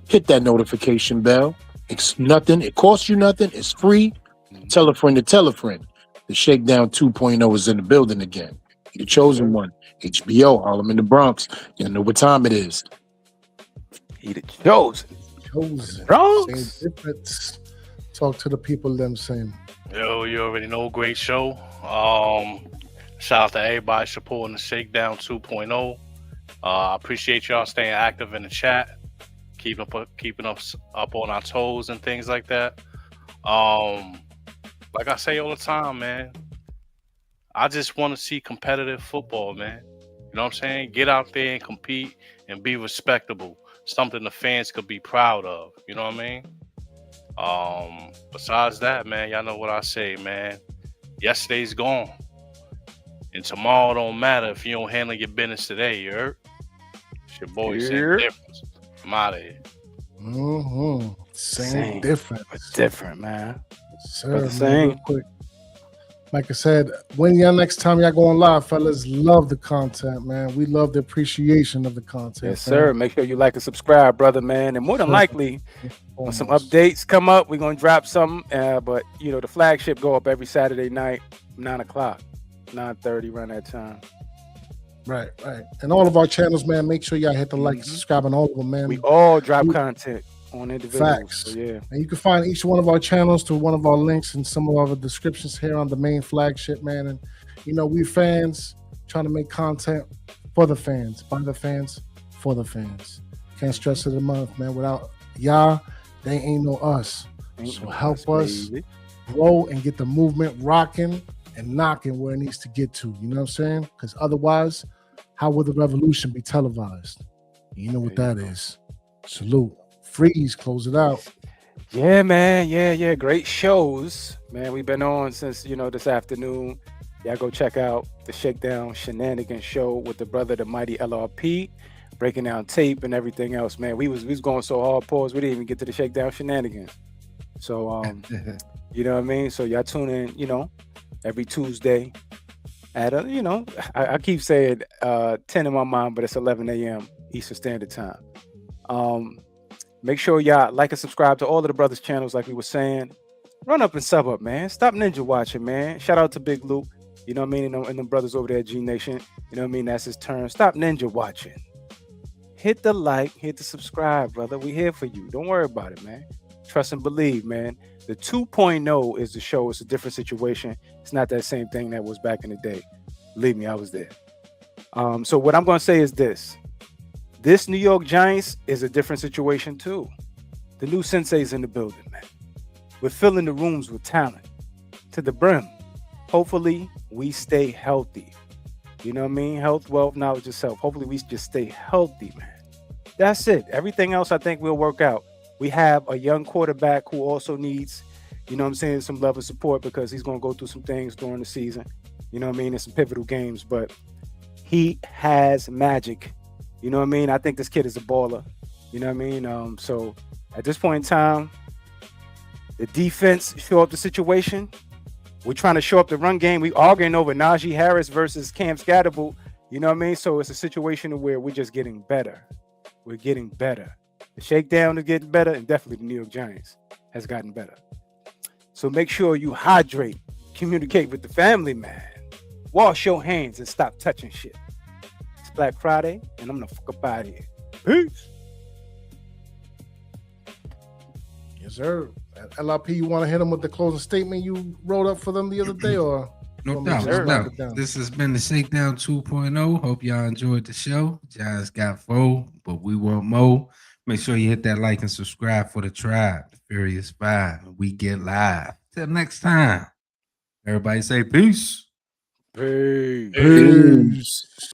Hit that notification bell. It's nothing. It costs you nothing. It's free. Tell a friend to tell a friend. The Shakedown 2.0 is in the building again. The chosen one. HBO, Harlem in the Bronx. You know what time it is. He the chosen. Chosen. Bronx. Same difference. Talk to the people them same. Yo, you already know, great show. Shout out to everybody supporting the Shakedown 2.0. I appreciate y'all staying active in the chat, keeping us up on our toes and things like that. Like I say all the time, man, I just want to see competitive football, man. You know what I'm saying? Get out there and compete and be respectable. Something the fans could be proud of. You know what I mean? Besides that, man, y'all know what I say, man. Yesterday's gone. And tomorrow don't matter if you don't handle your business today, you heard? It's your boy, Yeah. Same Difference. I'm out of here. Mm-hmm. Same But difference. different, man. Sir, But the man, same. real quick. Like I said, when y'all next time y'all going live, fellas, love the content, man. We love the appreciation of the content. Yes, sir. Make sure you like and subscribe, brother, man. And more than likely, when some updates come up, we're gonna drop some. But you know, the flagship go up every Saturday night, 9:00, 9:30, around that time. Right. And all of our channels, man, make sure y'all hit the like and subscribe on all of them, man. We all drop content on individuals. Facts. So, yeah. And you can find each one of our channels through one of our links and some of our descriptions here on the main flagship, man. And you know, we fans trying to make content for the fans, by the fans, for the fans. Can't stress it enough, man. Without y'all, they ain't no us. So help us baby. grow and get the movement rocking and knocking where it needs to get to. You know what I'm saying? Because otherwise, how will the revolution be televised? You know what that is. Salute. Freeze, close it out. Yeah, man. Yeah. Great shows, man. We've been on since, you know, this afternoon. Y'all go check out the Shakedown Shenanigans show with the brother, the mighty LRP, breaking down tape and everything else, man. We was going so hard, pause, we didn't even get to the Shakedown Shenanigans. So, you know what I mean? So y'all tune in, you know, every Tuesday at, you know, I keep saying 10 in my mind, but it's 11 a.m. Eastern Standard Time. Make sure y'all like and subscribe to all of the brothers' channels, like we were saying. Run up and sub up, man. Stop ninja watching, man. Shout out to Big Luke. You know what I mean? And the brothers over there at G Nation. You know what I mean? That's his turn. Stop ninja watching. Hit the like, hit the subscribe, brother. We here for you. Don't worry about it, man. Trust and believe, man. The 2.0 is the show. It's a different situation. It's not that same thing that was back in the day. Believe me, I was there. So what I'm going to say is this. This New York Giants is a different situation too. The new sensei's in the building, man. We're filling the rooms with talent to the brim. Hopefully, we stay healthy. You know what I mean? Health, wealth, knowledge, and self. Hopefully, we just stay healthy, man. That's it. Everything else, I think, will work out. We have a young quarterback who also needs, you know what I'm saying, some love and support because he's going to go through some things during the season. You know what I mean? In some pivotal games, but he has magic. You know what I mean? I think this kid is a baller. You know what I mean? So at this point in time, the defense show up the situation. We're trying to show up the run game. We arguing over Najee Harris versus Cam Scatterbull. You know what I mean? So it's a situation where we're just getting better. We're getting better. The Shakedown is getting better, and definitely the New York Giants has gotten better. So make sure you hydrate, communicate with the family, man. Wash your hands and stop touching shit. It's Black Friday, and I'm gonna fuck up out of here. Peace. Yes, sir. LRP, you want to hit them with the closing statement you wrote up for them the other day, or No want me to doubt, just no knock it doubt. down? This has been the Shakedown 2.0. Hope y'all enjoyed the show. Giants got 4, but we want more. Make sure you hit that like and subscribe for the tribe, the Furious 5. We get live. Till next time. Everybody say peace. Peace. Peace.